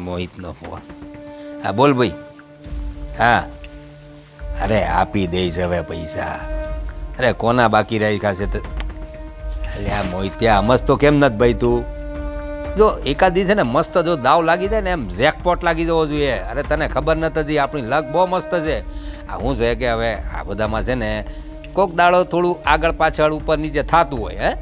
મોહિતનો phone. હા બોલ ભાઈ. હા અરે આપી દઈશ હવે પૈસા. અરે કોના બાકી રાખ્યા છે? અરે આ મોહિત ત્યાં મસ્ત તો કેમ નથી ભાઈ તું? જો એકાદી છે ને મસ્ત જો દાવ લાગી જાય ને એમ જેકપોટ લાગી જવો જોઈએ. અરે તને ખબર નથી આપણી લક બહુ મસ્ત છે. આ શું છે કે હવે આ બધામાં છે ને કોક દાડો થોડું આગળ પાછળ ઉપર નીચે થતું હોય.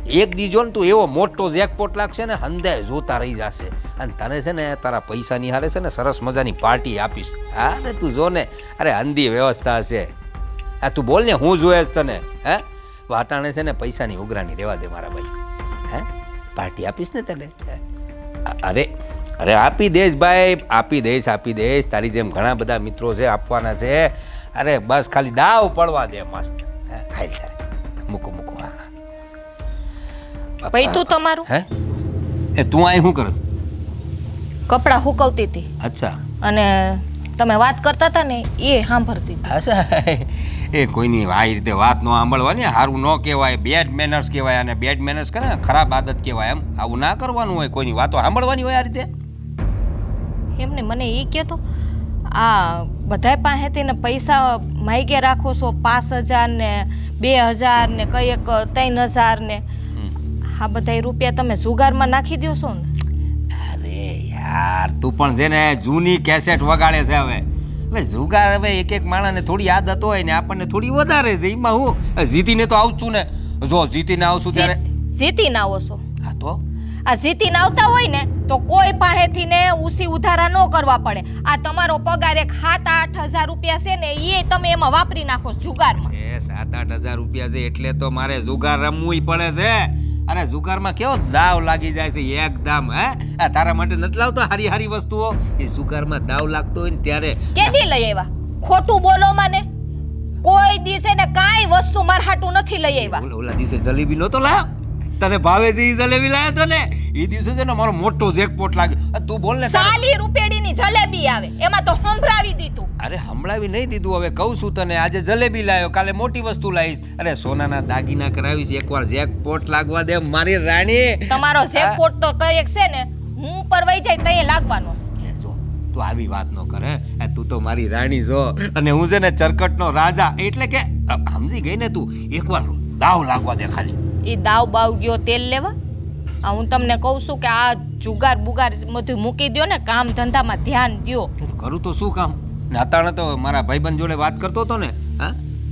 એક દીજો ને તું એવો મોટો જેકપોટ લાગશે ને હંધાય જોતા રહી જશે. અને તને છે ને તારા પૈસાની હારે છે ને સરસ મજાની પાર્ટી આપીશ. અરે તું જો ને, અરે અંધી વ્યવસ્થા છે. હા તું બોલ ને, હું જોયે તને. વાટાણે છે ને પૈસાની ઉઘરાણી રહેવા દે મારા ભાઈ. પાર્ટી આપીશ ને તને. અરે અરે આપી દઈશ ભાઈ, આપી દઈશ. તારી જેમ ઘણા બધા મિત્રો છે આપવાના છે. અરે બસ ખાલી દાવ પડવા દે મસ્ત. હાલ તારે મૂકો. હા ભાઈ તું તમારું તું અહીં શું કરસ? કપડાં હુકવતી હતી. અચ્છા. અને તમે વાત કરતા હતા ને એ સાંભળતી હતી. અચ્છા એ કોઈની આ રીતે વાત ન સાંભળવાની. સારું ન કહેવાય, બેડ મેનર્સ કહેવાય. અને બેડ મેનર્સ કરે ખરાબ આદત કહેવાય. એમ આવું ના કરવાનું હોય. કોઈની વાતો સાંભળવાની હોય આ રીતે. એમને મને એ કહેતો આ બધાય પાસેથી ને પૈસા માગ્યા રાખો છો 5,000 ને 2,000 ને કઈક 3,000 ને આ બધા રૂપિયા તમે જુગારમાં નાખી દો છો ને? અરે યાર તું પણ છે ને જૂની કેસેટ વગાડે છે હવે. જુગાર હવે એક માણસને થોડી આદત હોય ને આપણને થોડી વધારે છે. એમાં હું જીતીને તો આવું છું ને. જો જીતીને આવશું ત્યારે જીતીને આવો છો? હા તો આ જીતીને આવતા હોય ને તો કોઈ પાસેથી ને ઉસી ઉધારા ન કરવા પડે. આ તમારો પગાર એક 7-8 હજાર રૂપિયા છે ને એ તમે એમાં વાપરી નાખો જુગારમાં. 7-8 હજાર રૂપિયા છે એટલે તો મારે જુગાર રમવું પડે છે. અરે જુગારમાં કેવો દાવ લાગી જાય છે એકદમ. તારા માટે નથી લાવતો હારી વસ્તુઓ? એ જુગારમાં દાવ લાગતો હોય ને ત્યારે કેદી લઈ આવ્યા? ખોટું બોલો મને. કોઈ દિવસે ને કાઈ વસ્તુ માર હાટું નથી લઈ આવ્યા. ઓલા દિવસે જલેબી નહોતો લાયો? તને ભાવે છે એ જલેબી લાયો તો ને? એ દિવસે છે ને મારો મોટો જેકપોટ લાગ્યો. તું બોલ ને. 40 રૂપિયાની જલેબી આવે એમાં તો સંભળાવી દીધું. અરે સંભળાવી નહીં દીધું. હવે કહું છું તને, આજે જલેબી લાવ્યો, કાલે મોટી વસ્તુ લાવીશ. અરે સોનાના દાગીના કરાવીશ. એકવાર જેકપોટ લાગવા દે મારી રાણી. તમારો જેકપોટ તો કઈક છે ને હું પર વઈ જાય તઈ લાગવાનો છે. જો તું આવી વાત ન કરે. તું તો મારી રાણી છો અને હું છે ને ચરકટનો રાજા. એટલે કે સમજી ગઈ ને તું? એકવાર દાવ લાગવા દે ખાલી. એ દાવ બાવ ગયો તેલ લેવા. હું તમને કહું છું કે આ જુગાર બુગાર બધું મૂકી દો ને, કામ ધંધામાં ધ્યાન દ્યો. કરું તો શું કામ? ને અતાણે તો મારા ભાઈબંધ જોડે વાત કરતો હતો ને.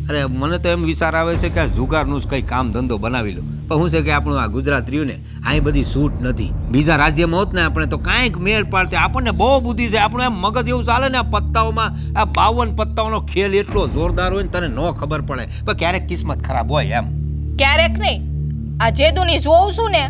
અરે મને તો એમ વિચાર આવે છે કે આ જુગારનું જ કંઈ કામ ધંધો બનાવી લો. પણ શું છે કે આપણું આ ગુજરાત રહ્યું ને અહીં બધી છૂટ નથી. બીજા રાજ્યમાં હોત ને આપણે તો કાંઈક મેળ પાડતે. આપણને બહુ બુદ્ધિ છે. આપણું એમ મગજ એવું ચાલે ને આ પત્તાઓમાં. આ 52 પત્તાઓનો ખેલ એટલો જોરદાર હોય ને તને ન ખબર પડે. પણ ક્યારેક કિસ્મત ખરાબ હોય એમ. ક્યારેક નહીં. આ જેદુની જોઉં છું ને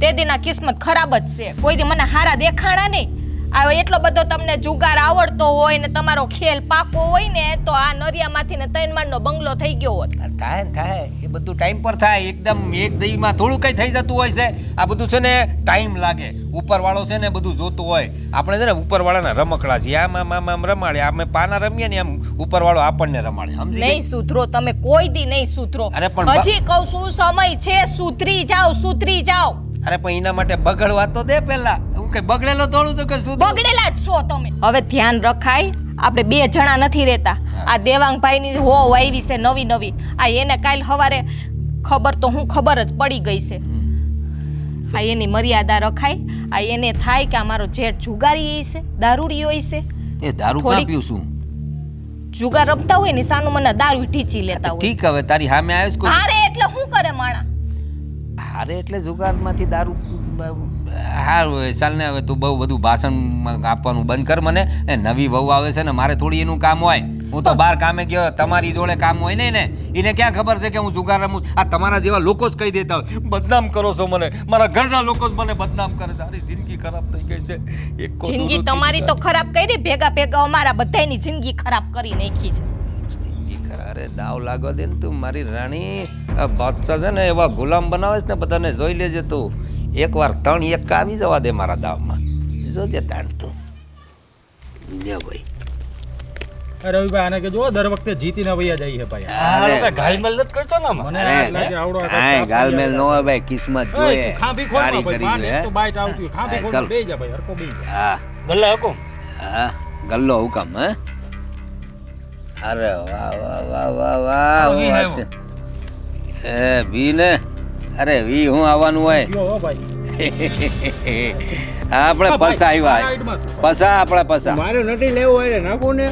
તે દીના કિસ્મત ખરાબ જ છે. કોઈ દી મને હારા દેખાણા નહીં. આ એટલો બધો તમને જુગાર આવડતો હોય ને તમારો ખેલ પાકો હોય ને તો આ નરિયામાંથી ને 3 માળનો બંગલો થઈ ગયો હોત. થાય એ બધું ટાઈમ પર થાય. એકદમ એક દહીમાં થોડું કંઈ થઈ જતું હોય છે. આ બધું છે ને ટાઈમ લાગે. ઉપરવાળો છે ને બધું જોતું હોય. આપણે છે ને ઉપરવાળાના રમકડા છીએ. આમ રમાડે. અમે પાના રમીએ ને એમ ઉપરવાળો આપણને રમાડે. સમજી નહીં સુધરો તમે, કોઈ દી નહીં સુધરો. અરે પણ હજી કહું છું સમય છે, સુધરી જાઓ. અરે પણ એના માટે બગડવા તો દે પહેલા. હું કઈ બગડેલો થોડું તો કે શું બગડેલા જ છો તમે. હવે ધ્યાન રખાય. આપણે 2 જણા નથી રહેતા. આ દેવાંગભાઈની હોવ આવી છે નવી. આ એને કાલ સવારે ખબર જ પડી ગઈ છે. આ એની મર્યાદા રખાય. આ એને થાય કે અમારો જેઠ જુગારી છે, દારૂડી હોય છે. એ દારૂ કાં પીવું છું? જુગાર રમતા હોય ને સાનું મને દારૂ ઢીચી લેતા હોય. ઠીક હવે તારી સામે આવ્યો છે. હારે એટલે શું કરે માણા? હારે એટલે જુગારમાંથી દારૂ હારું ચાલ ને. હવે તું બહુ બધું ભાષણ આપવાનું બંધ કર મને. નવી વહુ આવે છે ને મારે થોડી એનું કામ હોય. હું તો બહાર કામે ગયો. તમારી જોડે કામ હોય નહીં ને. એને ક્યાં ખબર છે કે હું જુગાર રમું? આ તમારા જેવા લોકો જ કહી દેતા હોય. બદનામ કરો છો મને. મારા ઘરના લોકો જ મને બદનામ કરે. તારી જિંદગી ખરાબ થઈ ગઈ છે. જિંદગી તમારી તો ખરાબ કરી. ભેગા અમારા બધાની જિંદગી ખરાબ કરી નાખી છે. અરે દાવ લાગવા દે ને તું મારી રાણી. આ બાદશાહ છે ને એવા ગુલામ બનાવે છે ને બધાને જોઈ લેજે તું. એકવાર 3-1 આવી જવા દે મારા દાવમાં. જોજે તાણ તું. લે ભાઈ રવિભાઈ આને કે જો દર વખતે જીતીને વૈયા જાય છે ભાઈ અરે ઘાલમેલ નથી કરતો ને આમાં. મને અરે, લાગે આવડો આ કાંઈ ગાલમેલ ન હોય ભાઈ, કિસ્મત એ, જોઈએ, તું ખાંભી ખોલ સારી ભાઈ કરી માંડ જોઈએ, એક તો બાઈટ આવતી હોય ખાંભી હા, ખોલ ચાલ. બેહી જા ભાઈ હરકો બેહી જા હા ગલ્લા હુકમ. હા ગલ્લો હુકમ હે. અરે વાહ વાહ વાહ વાહ વાહ આવો વી વાત છે. એ વી ને, અરે વી હું આવવાનું હોય. ગયો હો ભાઈ આપણે હા, ભાઈ, પસા આવ્યા સાઈડમાં. પસા આપણા પસા મારે નથી લેવો હોય નાખો ને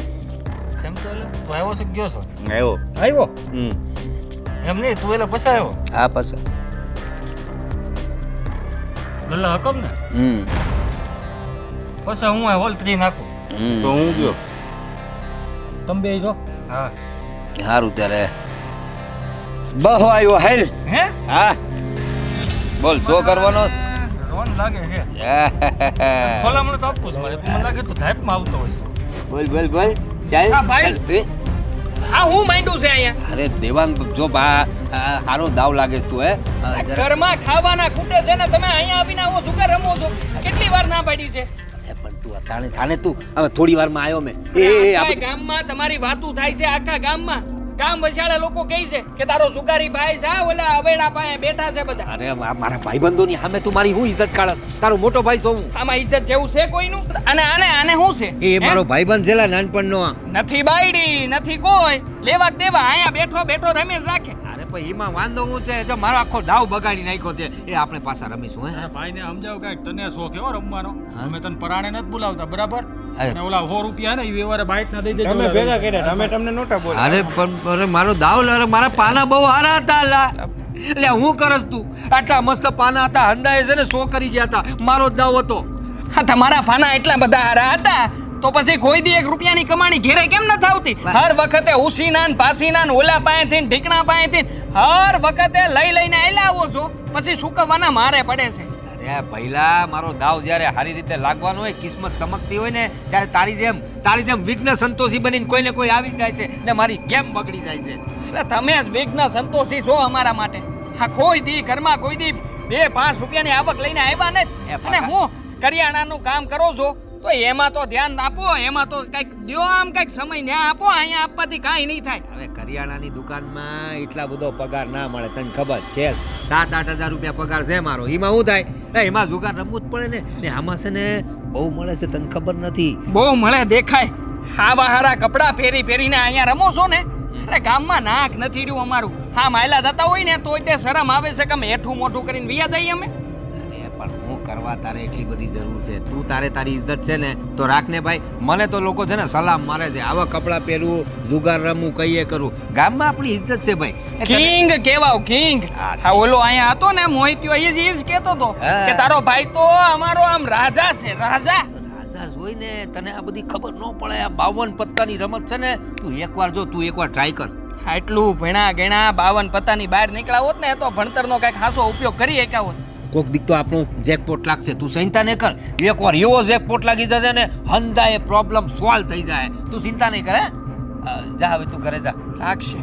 કેમ તો એટલે તું આવ્યો છે કે ગયો છો? આવ્યો. આવ્યો એમ નહીં, તું એટલે પછી આવ્યો. હા પસા. ગલ્લા હુકમ ને પછી હું આ હોલ 3 નાખું. તો હું ગયો. તમે બે જો હા. સારું ત્યારે બહુ આવ્યો હેલ. હે? હા બોલ શું કરવાનો છે? રોન લાગે છે. ખોલામણું તો આપવું છે મારે. મને લાગે તું ધાઈપમાં આવતો હોય છે. બોલ બોલ બોલ ચાલ હા, ભાઈ. ચાલ. એ, આ હું માંડ્યું છે અહીંયા? અરે દેવાંગ જો બા સારો દાવ લાગે છે તું હે જરા. ઘરમાં ખાવાના ખૂટે છે ને તમે અહીંયા આવીને આવો જુગાર રમો છો. કેટલી વાર ના પાડી છે? એ પણ તું અટાણે થાને તું હવે થોડી વારમાં આવ્યો મેં એ આ આખા બધું- ગામમાં તમારી વાતું થાય છે. આખા ગામમાં ગામ વસાળા લોકો કહે છે કે તારો સુગારી ભાઈ જા ઓલા અવેડા પાસે બેઠા છે બધા. અરે મારા ભાઈબંધોની સામે તું મારી હું ઇજ્જત કાઢ. તારો મોટો ભાઈ છું હું. આમાં ઇજ્જત જેવું છે કોઈનું? અને આને આને શું છે? એ હે? મારો ભાઈબંધ છે લા નાનપણનો. નથી બાયડી નથી કોઈ લેવા કે દેવા. અહીંયા બેઠો બેઠો રમેશ રાખે. અરે પણ એમાં વાંધો હું છે જો મારો આખો દાવ બગાડી નાખ્યો છે એ આપણે પાછા રમીશું હે. આ ભાઈને સમજાવ કાંઈક તને શોખ એવો રમવાનો હા. અમે તને પરાણે નથી બોલાવતા બરાબર અરે. અને ઓલા 100 રૂપિયા ને એ વ્યવહારે બાઈટ ના દઈ દેજો તમે ભેગા કર્યા તમે તમને નહોતા બોલ્યા અરે પણ અરે મારો દાવ લે મારા પાના બહુ હારા હતા લા. એટલે હું કરસ તું આટલા મસ્ત પાના હતા હંડાએ છે ને 100 કરી ગયા હતા મારો જ દાવ હતો. હા તમારા ફાના એટલા બધા હારા હતા તો પછી કોઈ દી 1 રૂપિયાની કમાણી ઘેરે કેમ ન થાવતી? હર વખતે ઉસીના ને પાસીના ને ઓલા પાસેથી ને ઢીકણા પાસેથી હર વખતે લઈ લઈને આયલા આવો છો પછી સુકવવાના મારે પડે છે. અરે ભઈલા મારો દાવ જ્યારે સારી રીતે લાગવાનો હોય કિસ્મત ચમકતી હોય ને ત્યારે તારી જેમ વિઘ્ન સંતોષી બનીને કોઈને કોઈ આવી જાય છે ને મારી ગેમ બગડી જાય છે. એટલે તમે જ વિઘ્ન સંતોષી છો અમારા માટે. હા કોઈ દી ઘરમાં કોઈ દી 2-5 રૂપિયાની આવક લઈને આવ્યા ને એ અને પાકા. હું કરિયાણાનું કામ કરો છો તો એમાં તો ધ્યાન આપો. એમાં તો કંઈક દ્યો આમ કંઈક સમય ન્યા આપો. અહીંયા આપવાથી કાંઈ નહીં થાય. હવે કરિયાણાની દુકાનમાં એટલા બધો પગાર ના મળે તને ખબર છે 7-8 હજાર રૂપિયા પગાર છે મારો. એમાં શું થાય એમાં જુગાર રમવું જ પડે ને આમાં છે ને બહુ મળે છે તને ખબર નથી. બહુ મળે દેખાય. હાવા હારા કપડાં પહેરી પહેરીને અહીંયા રમો છો ને અરે ગામમાં નાક નથી રહ્યું અમારું. હા માયલા જતા હોય ને તોય તે શરમ આવે છે કે અમે હેઠું મોઢું કરીને વિયા દઈએ અમે. અરે પણ હું કરવા તારે એટલી બધી જરૂર છે તું તારી ઇજ્જત છે ને તો રાખ ને ભાઈ. મને તો લોકો છે ને સલામ મારે છે આવા કપડાં પહેરવું જુગાર રમવું કહીએ કરું. ગામમાં આપણી ઇજ્જત છે ભાઈ. એ તને- કિંગ કેવાવ કિંગ. હા, હા ઓલો અહીંયા હતો ને મોહિત્યો એ જ કહેતો હતો હા. કે તારો ભાઈ તો અમારો આમ રાજા છે રાજા. રાજા જોઈ ને તને આ બધી ખબર ન પડે. આ 52 પત્તાની રમત છે ને તું એકવાર ટ્રાય કર. આટલું ભણ્યા ગણ્યા 52 પત્તાની બહાર નીકળ્યા હોત ને તો ભણતરનો કંઈક ખાસો ઉપયોગ કરી શક્યા હોત. કોક દીક તો આપણો જેકપોટ લાગશે તું ચિંતા નહીં કર. એકવાર એવો જેકપોટ લાગી જશે ને હંધાએ પ્રોબ્લેમ સોલ્વ થઈ જાય. તું ચિંતા નહીં કર હે. જા હવે તું ઘરે જા. લાગશે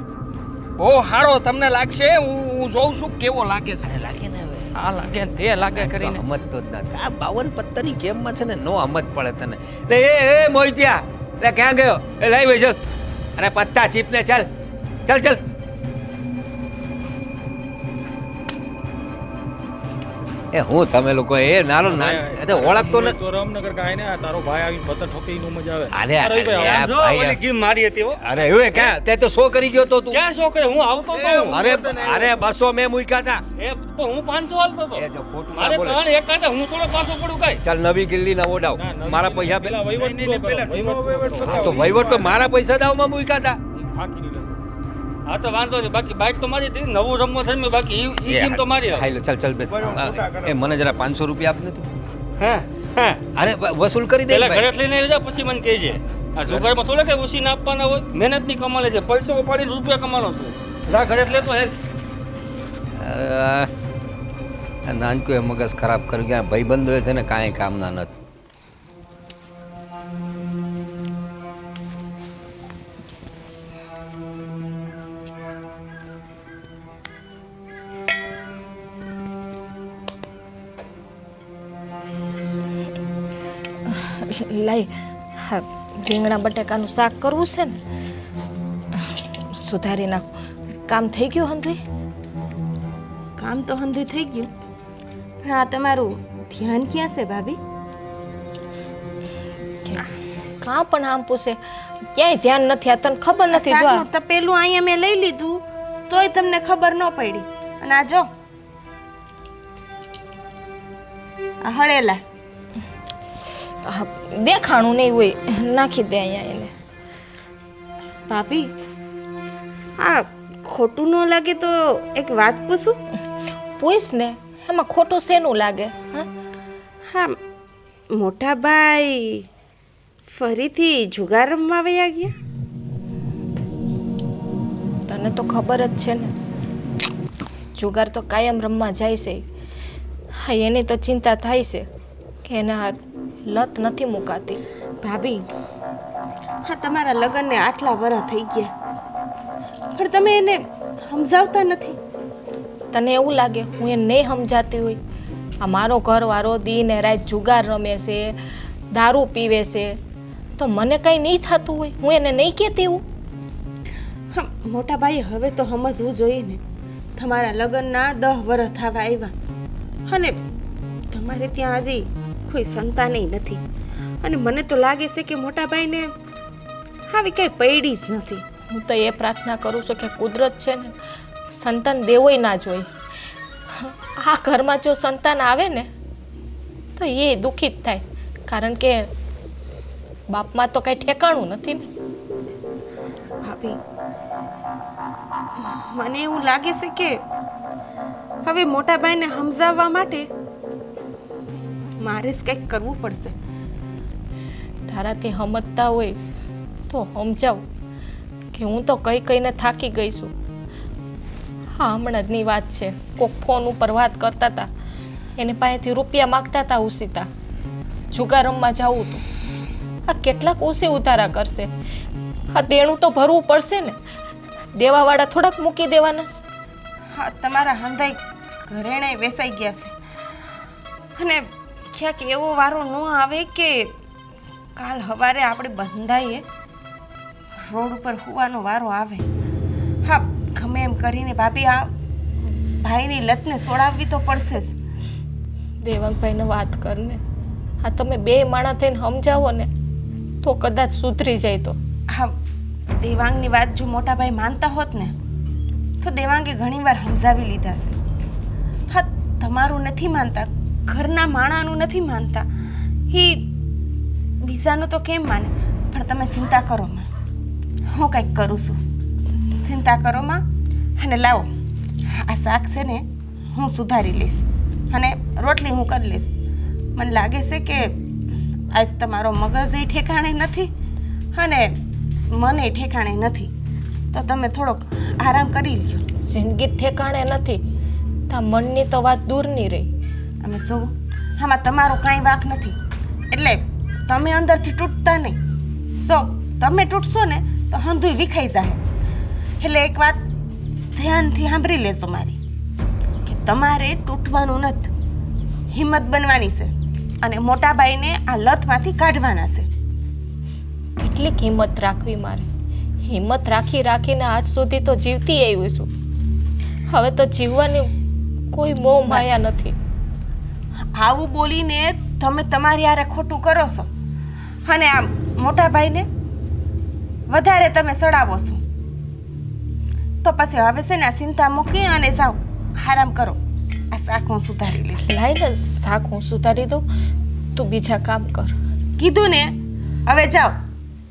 બહુ સારો તમને લાગશે. હું જોઉં છું કેવો લાગે છે. તને લાગે ને હવે આ લાગે ને તે લાગે કરીને. સમજતો જ નથી. આ 52 પત્તાની ગેમમાં છે ને નો સમજ પડે તને. એટલે એ મોહિત્યા એટલે ક્યાં ગયો? એ લઈ ભાઈ ચાલ. અરે પત્તા ચીપ ને ચાલ ચાલ. એ હું તમે લોકો એ નાનો ઓળખતો ને. તો રામનગર કાંઈ ને આ તારો ભાઈ આવીને પત્તા ઠોકી નું મજા આવે અરે અરે ભાઈ, આ જો ભાઈ, ઓલી ગીમ મારી હતી હો. અરે એવું ક્યાં તે તો 100 કરી ગયો તો તું. ક્યાં શો કરે? હું આવતો તો અરે 200 મેં મૂક્યા હતા. એ તો હું 500 હાલતો તો. એ જો ખોટું ના મારે બોલે. ત્રણ એક કાંટા હું થોડો પાછો પડું કાંઈ. ચાલ નવી ગિલ્લી ના ઓડાવ ના, નવી મારા ગિલ્લી પૈસા પેલા વહીવટ પૂરો કરો. વહીવટ હા, તો વહીવટ તો મારા પૈસા દાવમાં મૂક્યા હતા. ફાંકી નહીં લેતો. હા તો વાંધો નહીં. બાકી બાઇક તો મારી હતી. નવું રમવા થઈ મેં બાકી ઈ ગેમ તો મારી હતી. હાલો ચાલ બે. એ મને જરા 500 રૂપિયા આપને તું. હે હે અરે વસૂલ કરી દે પેલા ભાઈ. ઘરે લઈને આવી જા પછી મને કહેજે. આ જુગારમાં થોડા કઈ ઉછી ના આપવાના હોય. મહેનતની કમાલે છે. પૈસો ઉપાડીને રૂપિયા કમાવાનો છે. જા ઘરે લેતો હે. નાનકું એ મગજ ખરાબ કરી ગયા ભાઈબંધો છે ને કાંઈ કામના નથી. લાઈ હા રીંગણા બટેકાનું શાક કરવું છે ને, સુધારી નાખ. કામ થઈ ગયું હંધુઈ? કામ તો હંધું થઈ ગયું, પણ આ તમારું ધ્યાન ક્યાં છે ભાભી? કાં પણ આમ પૂછે, ક્યાંય ધ્યાન નથી. આ તને ખબર નથી? જો શાકનું તપેલું અહીંયા મેં લઈ લીધું તોય તમને ખબર ન પડી. અને આ જો આ હળેલા આ દેખાણું નહીં હોય, નાખી દે અહીંયા એને. ભાભી આ ખોટું ન લાગે તો એક વાત પૂછું? પૂછ ને, એમાં ખોટું શેનું લાગે? હા, હા, મોટા ભાઈ ફરીથી જુગાર રમવા વયા ગયા? તને તો ખબર જ છે ને, જુગાર તો કાયમ રમવા જાય છે. હા, એની તો ચિંતા થાય છે કે એને આ લત નથી મુકાતી. ભાભી હા, તમારા લગ્નને આટલા વર્ષ થઈ ગયા પણ તમે એને સમજાવતા નથી. તને એવું લાગે હું એને નહીં સમજાતી હોય? આ મારો ઘરવાળો દી ને રાત જુગાર રમે છે, દારૂ પીવે છે, તો મને કંઈ નહીં થતું હોય? હું એને નહીં કહેતી હું? હા, મોટા ભાઈ હવે તો સમજવું જોઈએ ને. તમારા લગ્નના 10 વર્ષ થવા આવ્યા અને તમારે ત્યાં હજી કોઈ સંતાનેય નથી. અને મને તો લાગે છે કે મોટા ભાઈને આવી કઈ પૈડી જ નથી. હું તો એ પ્રાર્થના કરું છું કે કુદરત છે ને સંતાન દેવોય ના જોઈ. આ ઘરમાં જો સંતાન આવે ને તો એ દુઃખી જ થાય, કારણ કે બાપમાં તો કંઈ ઠેકાણું નથી ને. ભાભી મને એવું લાગે છે કે હવે મોટા ભાઈને સમજાવવા માટે મારે જ કંઈક કરવું પડશે. તારાથી સમજતા હોય તો સમજાવ કે હું તો કહીને થાકી ગઈ છું. હા, હમણાં જની વાત છે, કોક ફોન ઉપર વાત કરતા હતા, એની પાસેથી રૂપિયા માગતા હતા ઉસીતા, જુગાર રમવા જવું હતું. આ કેટલાક ઉસી ઉતારા કરશે? હા, દેણું તો ભરવું પડશે ને, દેવાવાળા થોડાક મૂકી દેવાના. હા, તમારા હંધાઈ ઘરેણે વેસાઈ ગયા છે અને ક્યાંક એવો વારો ન આવે કે કાલ સવારે આપણે બંધાઈએ રોડ ઉપર હોવાનો વારો આવે. હા, ગમે એમ કરીને ભાભી આ ભાઈની લતને છોડાવવી તો પડશે જ. દેવાંગભાઈને વાત કરને. હા, તમે બે માણસ થઈને સમજાવો ને તો કદાચ સુધરી જાય. તો હા, દેવાંગની વાત જો મોટા ભાઈ માનતા હોત ને તો દેવાંગે ઘણીવાર સમજાવી લીધા છે. હા, તમારું નથી માનતા, ઘરના માણાનું નથી માનતા, બીજાનું તો કેમ માને? પણ તમે ચિંતા કરો માં, હું કંઈક કરું છું. ચિંતા કરો માં અને લાવો આ શાક છે ને હું સુધારી લઈશ અને રોટલી હું કરી લઈશ. મને લાગે છે કે આજ તમારો મગજ એ ઠેકાણે નથી અને મને ઠેકાણે નથી, તો તમે થોડોક આરામ કરી લ્યો. જિંદગી ઠેકાણે નથી, તા મનની તો વાત દૂરની રહી. અમે શું આમાં તમારો કાંઈ વાંક નથી, એટલે તમે અંદરથી તૂટતા નહીં. જો તમે તૂટશો ને તો હંધુય વિખાઈ જાય. એટલે એક વાત ધ્યાનથી સાંભળી લેજો મારી, કે તમારે તૂટવાનું નથી, હિંમત બનવાની છે અને મોટાભાઈને આ લતમાંથી કાઢવાના છે. કેટલીક હિંમત રાખવી મારે? હિંમત રાખીને આજ સુધી તો જીવતી આવી છું. હવે તો જીવવાની કોઈ મોહ માયા નથી. આવું બોલીને તમે તમારી હારે ખોટું કરો છો અને આમ મોટા ભાઈને વધારે તમે સડાવો છો. તો પછી હવે છે ને આ ચિંતા મૂકી અને જાઓ આરામ કરો. આ શાક હું સુધારી લઈશ. લાઈને શાક હું સુધારી દઉં, તું બીજા કામ કર. કીધું ને, હવે જાઓ.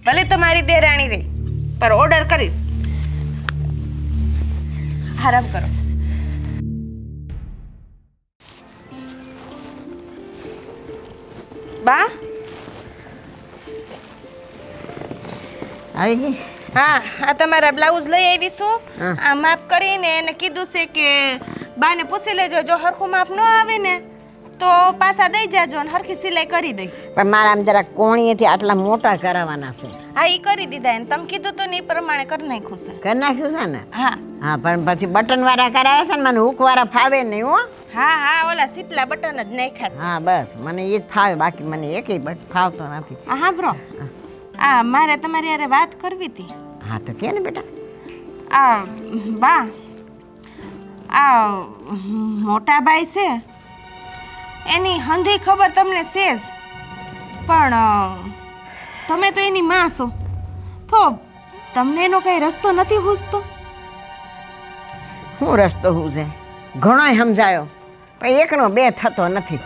ભલે તમારી દેરાણી રહી પર ઓર્ડર કરીશ. આરામ કરો. બા આવી ગઈ? હા, આ તમારા બ્લાઉઝ લઈ આવી છું. આ માપ કરીને એને કીધું છે કે બાને પૂછી લેજો, જો હરખું માપ ન આવે ને તો પાછા દઈ જાજો અને હરખી સિલાઈ કરી દઈ. પણ મારા આમ જરા કોણીએથી આટલા મોટા કરાવવાના છે. હા, એ કરી દીધા એને. તમે કીધું તો ને એ પ્રમાણે કરી નાખ્યું છે. કરી નાખ્યું છે ને? હા હા, પણ પછી બટન વાળા કરાવ્યા છે ને, મને હુક વાળા ફાવે નહીં હો. હા હા, ઓલા સીપલા બટન જ નાખ્યા. હા બસ, મને એ જ ફાવે, બાકી મને એકેય ફાવતો નથી. હા બ્રો, આ મારે તમારી હારે વાત કરવી હતી. હા તો કે ને બેટા. આ બા આ મોટા ભાઈ છે એની હંધી ખબર તમને છે જ, પણ તમે તો એની માં છો તો તમને એનો કઈ રસ્તો નથી સૂઝતો? શું રસ્તો હું છે? ઘણોય સમજાયો પણ એકનો બે થતો નથી.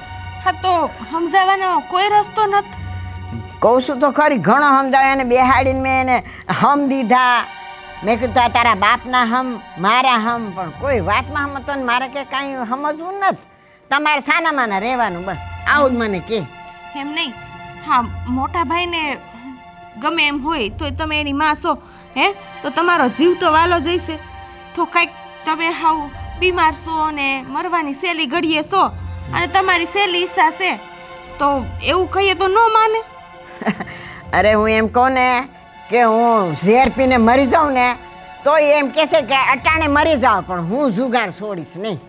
હા તો સમજાવવાનો કોઈ રસ્તો નથી. કહું છું તો ખરી, ઘણો સમજાયો એને બેહાડીને મેં એને હમ દીધા. મેં કીધું આ તારા બાપના હમ મારા હમ, પણ કોઈ વાતમાં સમજતો ને મારે કે કાંઈ સમજવું નથી. તમારે સાનામાના રહેવાનું બસ, આવું જ મને કે. એમ નહીં, હા મોટા ભાઈને ગમે એમ હોય તો તમે એની માં છો હે, તો તમારો જીવ તો વાલો જઈશે. તો કંઈક તમે હાવ બીમાર છો ને મરવાની સહેલી ઘડીએ છો અને તમારી સહેલી ઈચ્છા છે તો એવું કહીએ તો ન માને. અરે હું એમ કહું ને કે હું ઝેર પીને મરી જાઉં ને તો એમ કહેશે કે અટાણે મરી જાઉં, પણ હું જુગાર છોડીશ નહીં.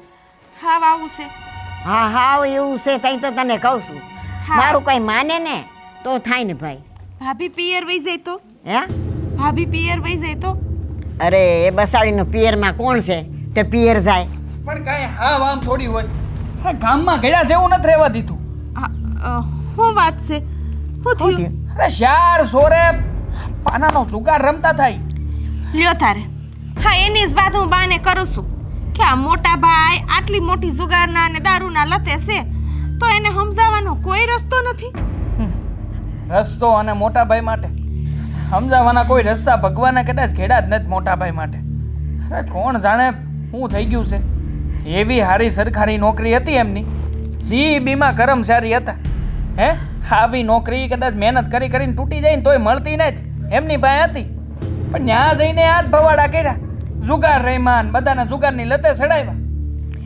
હા આવું છે. હા હા એવું છે, તઈ તો તને કહું છું. હા. મારું કંઈ માને ને તો થાય ને ભાઈ. ભાભી પિયર વહી જાય તો? હે? ભાભી પિયર વહી જાય તો? અરે એ બસાડીનો પિયરમાં કોણ છે તે પિયર જાય? પણ કાંઈ હા વામ થોડી હોય. હા ગામમાં ગયા જેવું નથી રહેવા દીધું. શું વાત છે? શું શું થયું? થયું? અરે શાર સોરે પાનાનો જુગાર રમતા થાય. લ્યો તારે. હા એની જ વાત હું બાને કરું છું કે આ મોટા ભાઈ આટલી મોટી જુગારના અને દારૂના લતે છે તો એને સમજાવવાનો કોઈ રસ્તો નથી. રસ્તો અને મોટા ભાઈ માટે સમજાવવાના કોઈ રસ્તા ભગવાને કદાચ ઘેડા જ નથી મોટા ભાઈ માટે. અરે કોણ જાણે શું થઈ ગયું છે. એવી હારી સરકારી નોકરી હતી એમની, જીબીમાં કર્મચારી હતા. હે આવી નોકરી કદાચ મહેનત કરી કરીને તૂટી જાય ને તોય મળતી નથી. એમની પાસે હતી પણ ત્યાં જઈને આ જ ભવાડા કર્યા, જુગાર રહેમાન બધાના જુગારની લતે ચડાવ્યા.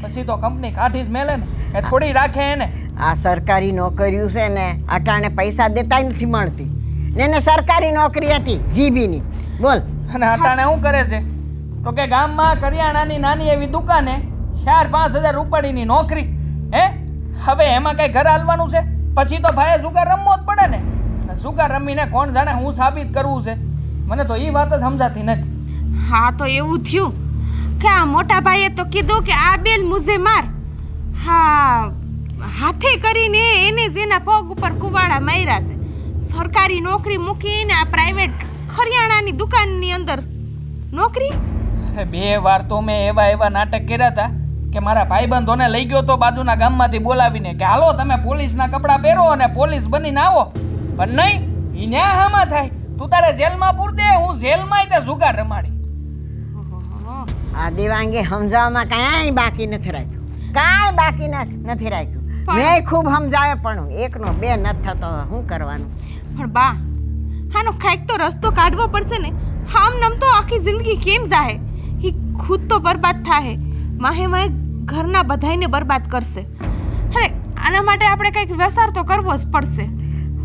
પછી તો કંપની કાઢી જ મેલે ને, એ થોડી રાખે એને. આ સરકારી નોકરીઓ છે ને અટાણે પૈસા દેતાય નથી મળતી ને એને સરકારી નોકરી હતી જીબીની. બોલ. અને અટાણે શું કરે છે તો કે ગામમાં કરિયાણાની નાની એવી દુકાને 4-5 હજાર ઉપાડીની નોકરી. હે હવે એમાં કઈ ઘર હાલવાનું છે? પછી તો ભાઈ જુગાર રમવો જ પડે ને. અને જુગાર રમીને કોણ જાણે હું સાબિત કરવું છે, મને તો એ વાત જ સમજાતી નથી. હા તો એવું થયું કે આ મોટા ભાઈએ તો કીધું કે આ બેન મુઝે માર. હા હાથે કરીને એને જ એના પગ ઉપર કુવાડા માર્યા છે. સરકારી નોકરી મૂકીને આ પ્રાઇવેટ કરિયાણાની દુકાનની અંદર નોકરી. અરે 2 વાર તો મેં એવા નાટક કર્યા હતા કે મારા ભાઈબંધોને લઈ ગયો તો બાજુના ગામમાંથી બોલાવીને કે હાલો તમે પોલીસના કપડાં પહેરો અને પોલીસ બનીને આવો. પણ નહીં, ઈ ન્યા હામાં થાય તું તારે જેલમાં પૂર દે, હું જેલમાં તે જુગાર રમાડી. આ દેવાંગે સમજાવવામાં કાંઈ બાકી નથી રાખ્યું, કાંઈ બાકી નથી રાખ્યું. મેં ખૂબ સમજાવ્યો પણ એકનો બે નથી થતો, શું કરવાનું? પણ બા આનો કાંઈક તો રસ્તો કાઢવો પડશે ને. આમ નમ તો આખી જિંદગી કેમ જાહે? એ ખુદ તો બરબાદ થાહે, માહે માહે ઘરના બધાયને બરબાદ કરશે. અરે આના માટે આપણે કંઈક વસાર તો કરવો જ પડશે.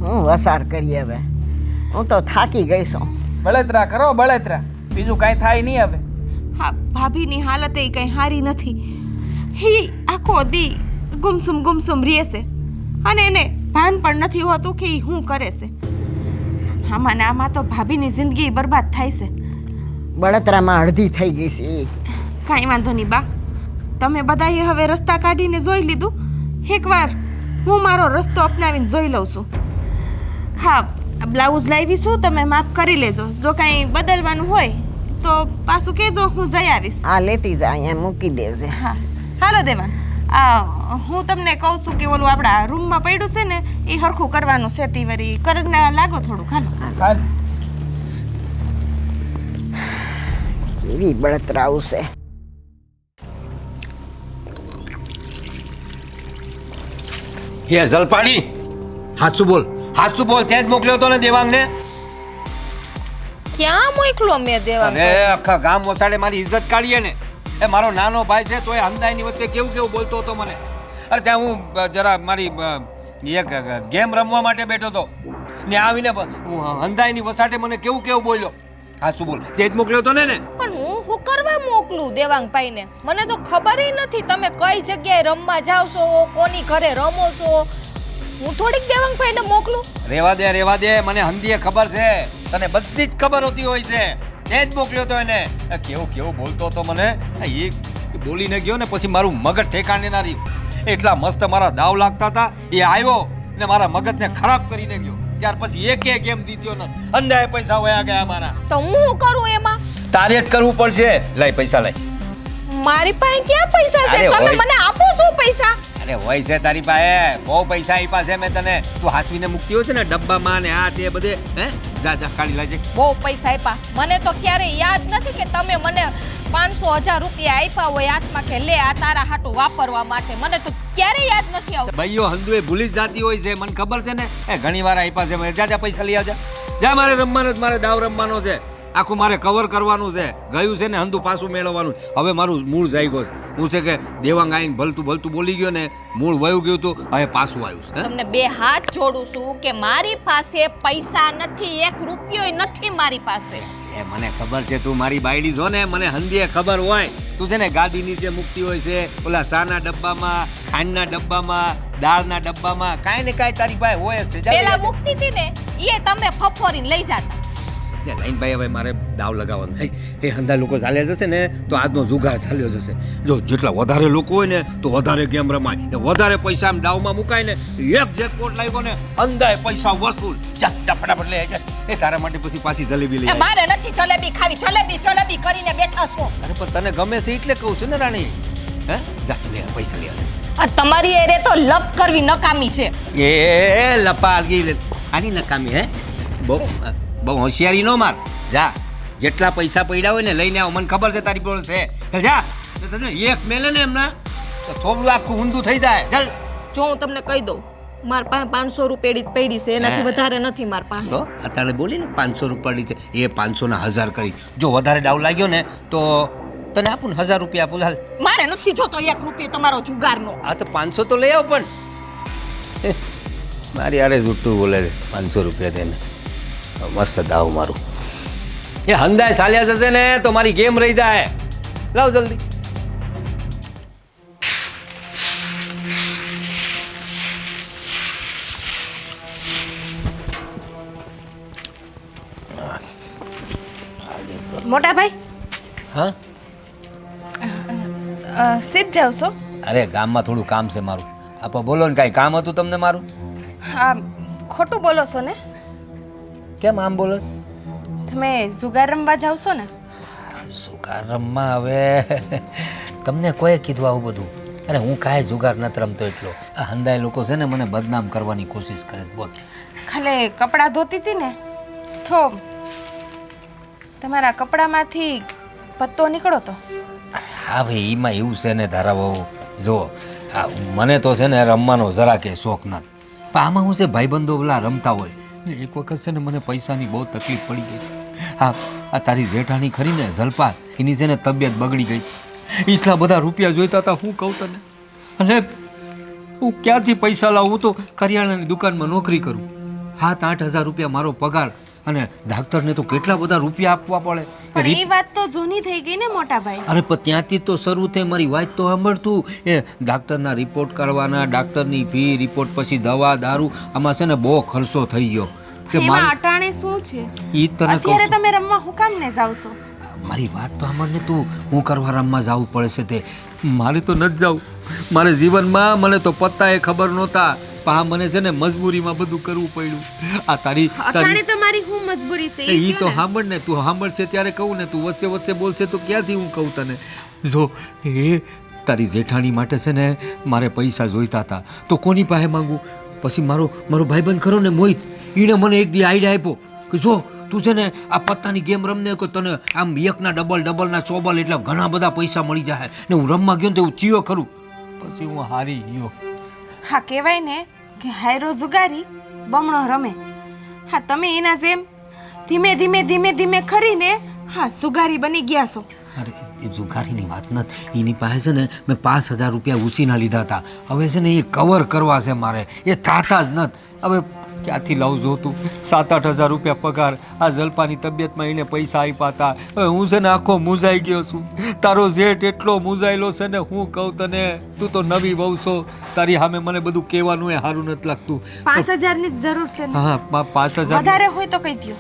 હું વસાર કરીએ હવે? હું તો થાકી ગઈ છું. બળતરા કરો બળતરા, બીજું કાંઈ થાય નહીં હવે. હા ભાભીની હાલત એ કંઈ સારી નથી. એ આખો દી ગુમસુમ રહે છે અને એને ભાન પણ નથી હોતું કે એ શું કરે છે. આમાં ને આમાં તો ભાભીની જિંદગી બરબાદ થાય છે. બળતરામાં અડધી થઈ ગઈ છે એ. કાંઈ વાંધો નહીં બા, તમે બધાએ હવે રસ્તા કાઢીને જોઈ લીધું. એકવાર હું મારો રસ્તો અપનાવીને જોઈ લઉં છું. હા બ્લાઉઝ લાવી છું, તમે માફ કરી લેજો. જો કાંઈ બદલવાનું હોય તો પાછું કહેજો, હું જઈ આવીશ. આ લેતી જા, અહીંયા મૂકી દેજે. હા હાલો દેવાન, હું તમને કહું છું કે ઓલું આપણા રૂમમાં પડ્યું છે ને એ હરખું કરવાનું છે. તીવરી કરને લાગો થોડુંક. હાલો. હાલ. એવી બળતરા આવશે. એ જલપાણી, હાચું બોલ, હાચું બોલ. ત્યાં જ મોકલ્યો તો ને દેવાંગને? ક્યાં મોકલો મેં દેવા? અરે આખા ગામ વસાડે મારી ઇજ્જત કાઢીએ ને. એ મારો નાનો ભાઈ છે તોય હંદાઈની વચ્ચે કેવું બોલતો હતો મને. અરે ત્યાં હું જરા મારી એક ગેમ રમવા માટે બેઠો હતો ને આવીને હંદાઈની વસાડે મને કેવું બોલ્યો. હાચું બોલ, તે જ મોકલ્યો તો ને? પણ હું કરવા મોકલું દેવાંગભાઈને? મને તો ખબર નથી તમે કઈ જગ્યાએ રમવા જાવ છો, કોની ઘરે રમો છો. હું થોડીક દેવાંગભાઈને મોકલું. રેવા દે મને હંધીએ ખબર છે તને બધી જ ખબર હોતી હોય છે તે જ મોકલ્યો તો એને કેવું બોલતો હતો મને એ બોલીને ગયો ને પછી મારું મગજ ઠેકાણે ના રહ્યું એટલા મસ્ત મારા દાવ લાગતા હતા એ આવ્યો ને મારા મગજને ખરાબ કરીને ગયો ત્યાર પછી એક ગેમ જીત્યો નથી અંધાએ પૈસા વયા ગયા મારા તો હું શું કરું એમાં? તારે જ કરવું પડશે લાય પૈસા લાય મારી પાસે ક્યાં પૈસા છે? અરે તમે હોય. મને આપો છો પૈસા? અરે હોય છે તારી પાસે બહુ પૈસા આપ્યા છે મેં તને તું હાસવીને મૂકતી હોય છે ને ડબ્બામાં ને આ તે બધે હે જા કાઢી લાજે બહુ પૈસા આપ્યા. મને તો ક્યારેય યાદ નથી કે તમે મને 500,000 રૂપિયા આપ્યા હોય હાથમાં કે લે આ તારા હાટું વાપરવા માટે. મને તો ક્યારેય યાદ નથી આવતું. ભાઈઓ હંધુએ ભૂલી જ જાતી હોય છે મને ખબર છે ને એ ઘણી વાર આપ્યા છે જા પૈસા લઈ આવજા જા મારે રમવાનો જ મારે દાવ રમવાનો છે આખું મારે કવર કરવાનું છે ગયું છે ને હંધુ પાછું મેળવવાનું હવે મારું મૂળ જાગ્યો છે હું છે કે દેવાંગ આઈને ભલતું બોલી ગયો ને મૂળ વયું ગયું હતું હવે પાછું આવ્યું છે તમને બે હાથ જોડું છું કે મારી પાસે પૈસા નથી, 1 રૂપિયો નથી મારી પાસે. એ મને ખબર છે તું મારી બાયડી છો ને મને હંધીએ ખબર હોય તું છે ને ગાદી નીચે મૂકતી હોય છે ઓલા સાના ડબ્બામાં ખાંડના ડબ્બામાં દાળના ડબ્બામાં કાંઈ ને કાંઈ તારી પાસે હોય જ છે પેલા મુકતી હતી ને એ તમે ફફોરીને લઈ જાતા. લાઈનભાઈ હવે મારે દાવ લગાવવાનું એ હંધા લોકો ચાલ્યા જશે ને તો આજનો જુગાર ચાલ્યો જશે જો જેટલા વધારે લોકો હોય ને તો વધારે ગેમ રમાય ને વધારે પૈસા આમ દાવમાં મુકાય ને એક જેકપોટ લાગ્યો ને અંધાએ પૈસા વસૂલ જા ફટાફટ લઈ જા એ તારા માટે પછી પાછી જલેબી લઈ મારે નથી જલેબી ખાવી. જલેબી કરીને બેઠા છો. અરે પણ તને ગમે છે એટલે કહું છું ને રાણી હે જા લે પૈસા લે આ તમારી એરે તો લપ કરવી નકામી છે. એ લપાલગી આની નકામી હે બહુ હોશિયારી નો માર જા જેટલા પૈસા પડ્યા હોય ને લઈને આવ મને ખબર છે તારી પાસે છે ચાલ જા તને એક મેલે ને એમના તો થોડું આખું ઊંધું થઈ જાય ચાલ જો હું તમને કહી દઉં મારી પાસે 500 રૂપિયા પડી છે એનાથી વધારે નથી મારી પાસે. તો અત્યારે બોલી ને 500 રૂપિયા છે એ 500 ના 1000 કરી જો વધારે ડાવ લાગ્યો ને તો તને આપું ને 1000 રૂપિયા આપું હાલ. મારે નથી જોતો 1 રૂપિયો તમારો જુગારનો. આ તો 500 તો લઈ આવ પણ મારી આરે જૂઠું બોલે છે 500 રૂપિયા તેને મસ્ત દાવ મારું એ હંધાય ચાલ્યા જશે ને તો મારી ગેમ રહી જાય લાવ જલ્દી મોટા ભાઈ હા સીધ જાવ છો? અરે ગામમાં થોડું કામ છે મારું આપો બોલો ને કાંઈ કામ હતું તમને મારું હા ખોટું બોલો છો ને? કેમ આમ બોલો તમે જુગાર રમવા જાવ છો ને? જુગાર રમવા હવે તમને કોઈએ કીધું આવું બધું અરે હું કાંઈ જુગાર નથી રમતો એટલો આ હંધાય લોકો છે ને મને બદનામ કરવાની કોશિશ કરે છે બોલ ખાલી કપડાં ધોતી હતી ને તો તમારા કપડામાંથી પત્તો નીકળો તો. હા ભાઈ એમાં એવું છે ને તારા બહુ જો મને તો છે ને રમવાનો જરા કે શોખ નથી પણ આમાં હું છે ભાઈબંધો પેલા રમતા હોય એક વખત છે ને મને પૈસાની બહુ તકલીફ પડી ગઈ આ તારી જેઠાણી ખરી ને જલપા એની છે ને તબિયત બગડી ગઈ એટલા બધા રૂપિયા જોઈતા હતા હું કહું તને અને હું ક્યાંથી પૈસા લાવું હું તો કરિયાણાની દુકાનમાં નોકરી કરું 7-8 હજાર રૂપિયા મારો પગાર અને ડાક્ટરને તો કેટલા બધા રૂપિયા આપવા પડે પણ એ વાત તો જૂની થઈ ગઈ ને મોટા ભાઈ. અરે પણ ત્યાંથી તો શરૂ થઈ મારી વાત તો સાંભળતું એ ડાક્ટરના રિપોર્ટ કરવાના ડાક્ટરની ફી રિપોર્ટ પછી દવા દારૂ આમાં છે ને બહુ ખર્ચો થઈ ગયો કે એમાં અટાણે શું છે? ઈ તને અત્યારે તમે રમવા હું કામ ને જાવ છો? મારી વાત તો સાંભળને તું હું કરવા રમવા જવું પડે છે તે મારે તો નથી જવું મારે જીવનમાં મને તો પત્તાએ ખબર નહોતા પણ મને છે ને મજબૂરીમાં બધું કરવું પડ્યું આ તારી અટાણે તમારી હું મજબૂરી છે ઈ તો સાંભળ ને તું સાંભળશે ત્યારે કહું ને તું વચ્ચે બોલશે તો ક્યાંથી હું કહું તને જો એ તારી જેઠાણી માટે છે ને મારે પૈસા જોઈતા હતા તો કોની પાસે માંગું પછી મારો ભાઈબંધ ખરો ને મોહિત એણે મને એક દી આઈડિયા આપ્યો કે જો તું છે ને આ પત્તાની ગેમ રમને કે તને આમ એકના ડબલના ચોબલ એટલે ઘણા બધા પૈસા મળી જાય ને હું રમવા ગયો ને તો એવું થયો ખરું પછી હું હારી ગયો. હા કહેવાય ને કે હાયરો જુગારી બમણો રમે. હા તમે એના જેમ ધીમે ખરીને હા સુગારી બની ગયા છો. અરે એ જુગારીની વાત નથી એની પાસે છે ને મેં 5000 રૂપિયા ઉછીના લીધા હતા હવે છે ને એ કવર કરવા છે મારે એ થાતા જ નથી હવે ક્યાંથી લાવજો તું 7-8 હજાર રૂપિયા પગાર આ જલપાની તબિયતમાં એને પૈસા આપ્યા હતા હવે હું છે ને આખો મૂંઝાઈ ગયો છું તારો જેઠ એટલો મૂંઝાયેલો છે ને હું કહું તને તું તો નવી વહુ છો તારી સામે મને બધું કહેવાનું એ સારું નથી લાગતું 5000 ની જ જરૂર છે ને હા 5000 વધારે હોય તો કહી દ્યો.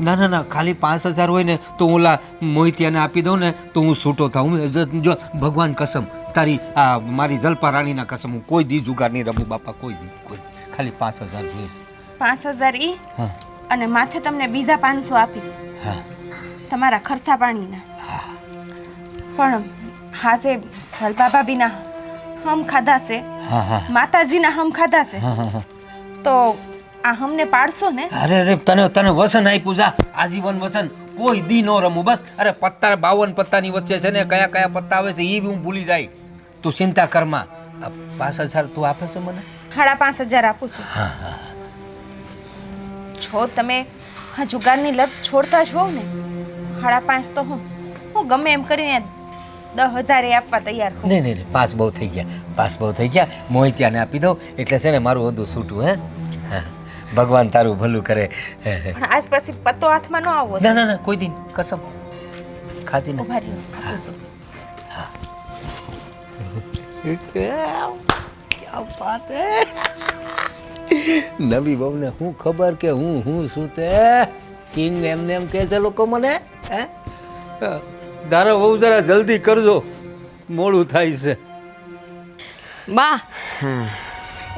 ના ના ના ખાલી 5000 હોય ને તો હું ઓલા મોહિતિયાને આપી દઉં ને તો હું છૂટો થાઉં જો ભગવાન કસમ તારી આ મારી જલપા રાણીના કસમ હું કોઈ દી જુગાર નહીં રમું બાપા કોઈ ખાલી 5000 જોઈએ છે 5000 ઈ હા અને માથે તમને બીજા 500 આપીશ હા તમારા ખર્ચા પાણીના. પણ હાસે સલપા ભાભીના હમ ખાધા છે, હા હા માતાજીના હમ ખાધા છે, હા તો આ હમને પાડશો ને? અરે અરે તને વસન આપ્યું જા આજીવન વસન કોઈ દી નો રમું બસ અરે પત્તા 52 પત્તાની વચ્ચે છે ને કયા કયા પત્તા આવે છે એ બી હું ભૂલી જાય તું ચિંતા કરમાં 5000 તું આપે છે મને 5500 આપું છું. હા હા જો તમે આ જુગારની લત છોડતા જ હોવ ને 5.5 તો હું ગમે એમ કરીને 10000 આપવા તૈયાર છું. નહીં નહીં પાસ બહુ થઈ ગયા મોહિતિયાને આપી દઉં એટલે છે ને મારું બધું છૂટું હે હા ભગવાન તારું ભલું કરે પણ આજ પછી પત્તો હાથમાં ન આવવો. ના ના ના કોઈ દી કસમ ખાતી ને ઉભા રહ્યો આપું છું. क्या बात है નવી બહુને હું ખબર કે હું શું તે કિંગ એમને એમ કહે છે લોકો મને હે દારા બહુ જરા જલ્દી કરજો મોડું થાય છે બા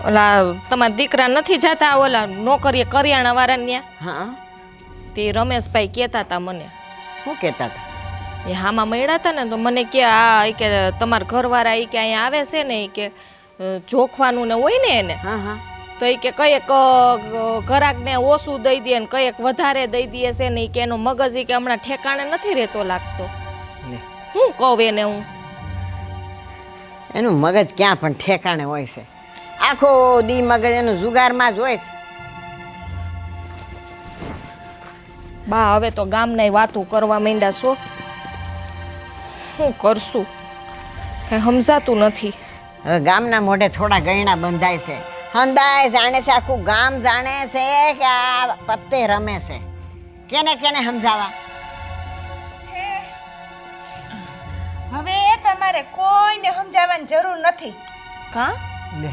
ઓલા તમારા દીકરા નથી જતા ઓલા નોકરીએ કરિયાણા વાળા ત્યાં હા તે રમેશભાઈ કહેતા હતા મને શું કહેતા હતા? એ હામાં મળ્યા હતા ને તો મને કે આ ઈ કે તમારા ઘરવાળા ઈ કે અહીંયા આવે છે ને ઈ કે જોખવાનું ને હોય ને એને હા હા તો ઈ કે કયેક ઘરાકને ઓછું દઈ દે ને કયેક વધારે દઈ દે છે ને ઈ કે એનો મગજ ઈ કે હમણાં ઠેકાણે નથી રહેતો લાગતો. લે. હું કહું એને હું એનું મગજ ક્યાં પણ ઠેકાણે હોય છે આખો દી મગજ એનું જુગારમાં જ હોય છે. બા હવે તો ગામના વાતું કરવા માંડ્યા છો શું કરશું કઈ સમજાતું નથી. હવે ગામના મોઢે થોડા ગયણા બંધાય છે હંદાય જાણે છે આખું ગામ જાણે છે કે આ પત્તે રમે છે કેને કેને સમજાવા. હવે તમારે કોઈને સમજાવવાની જરૂર નથી. કા લે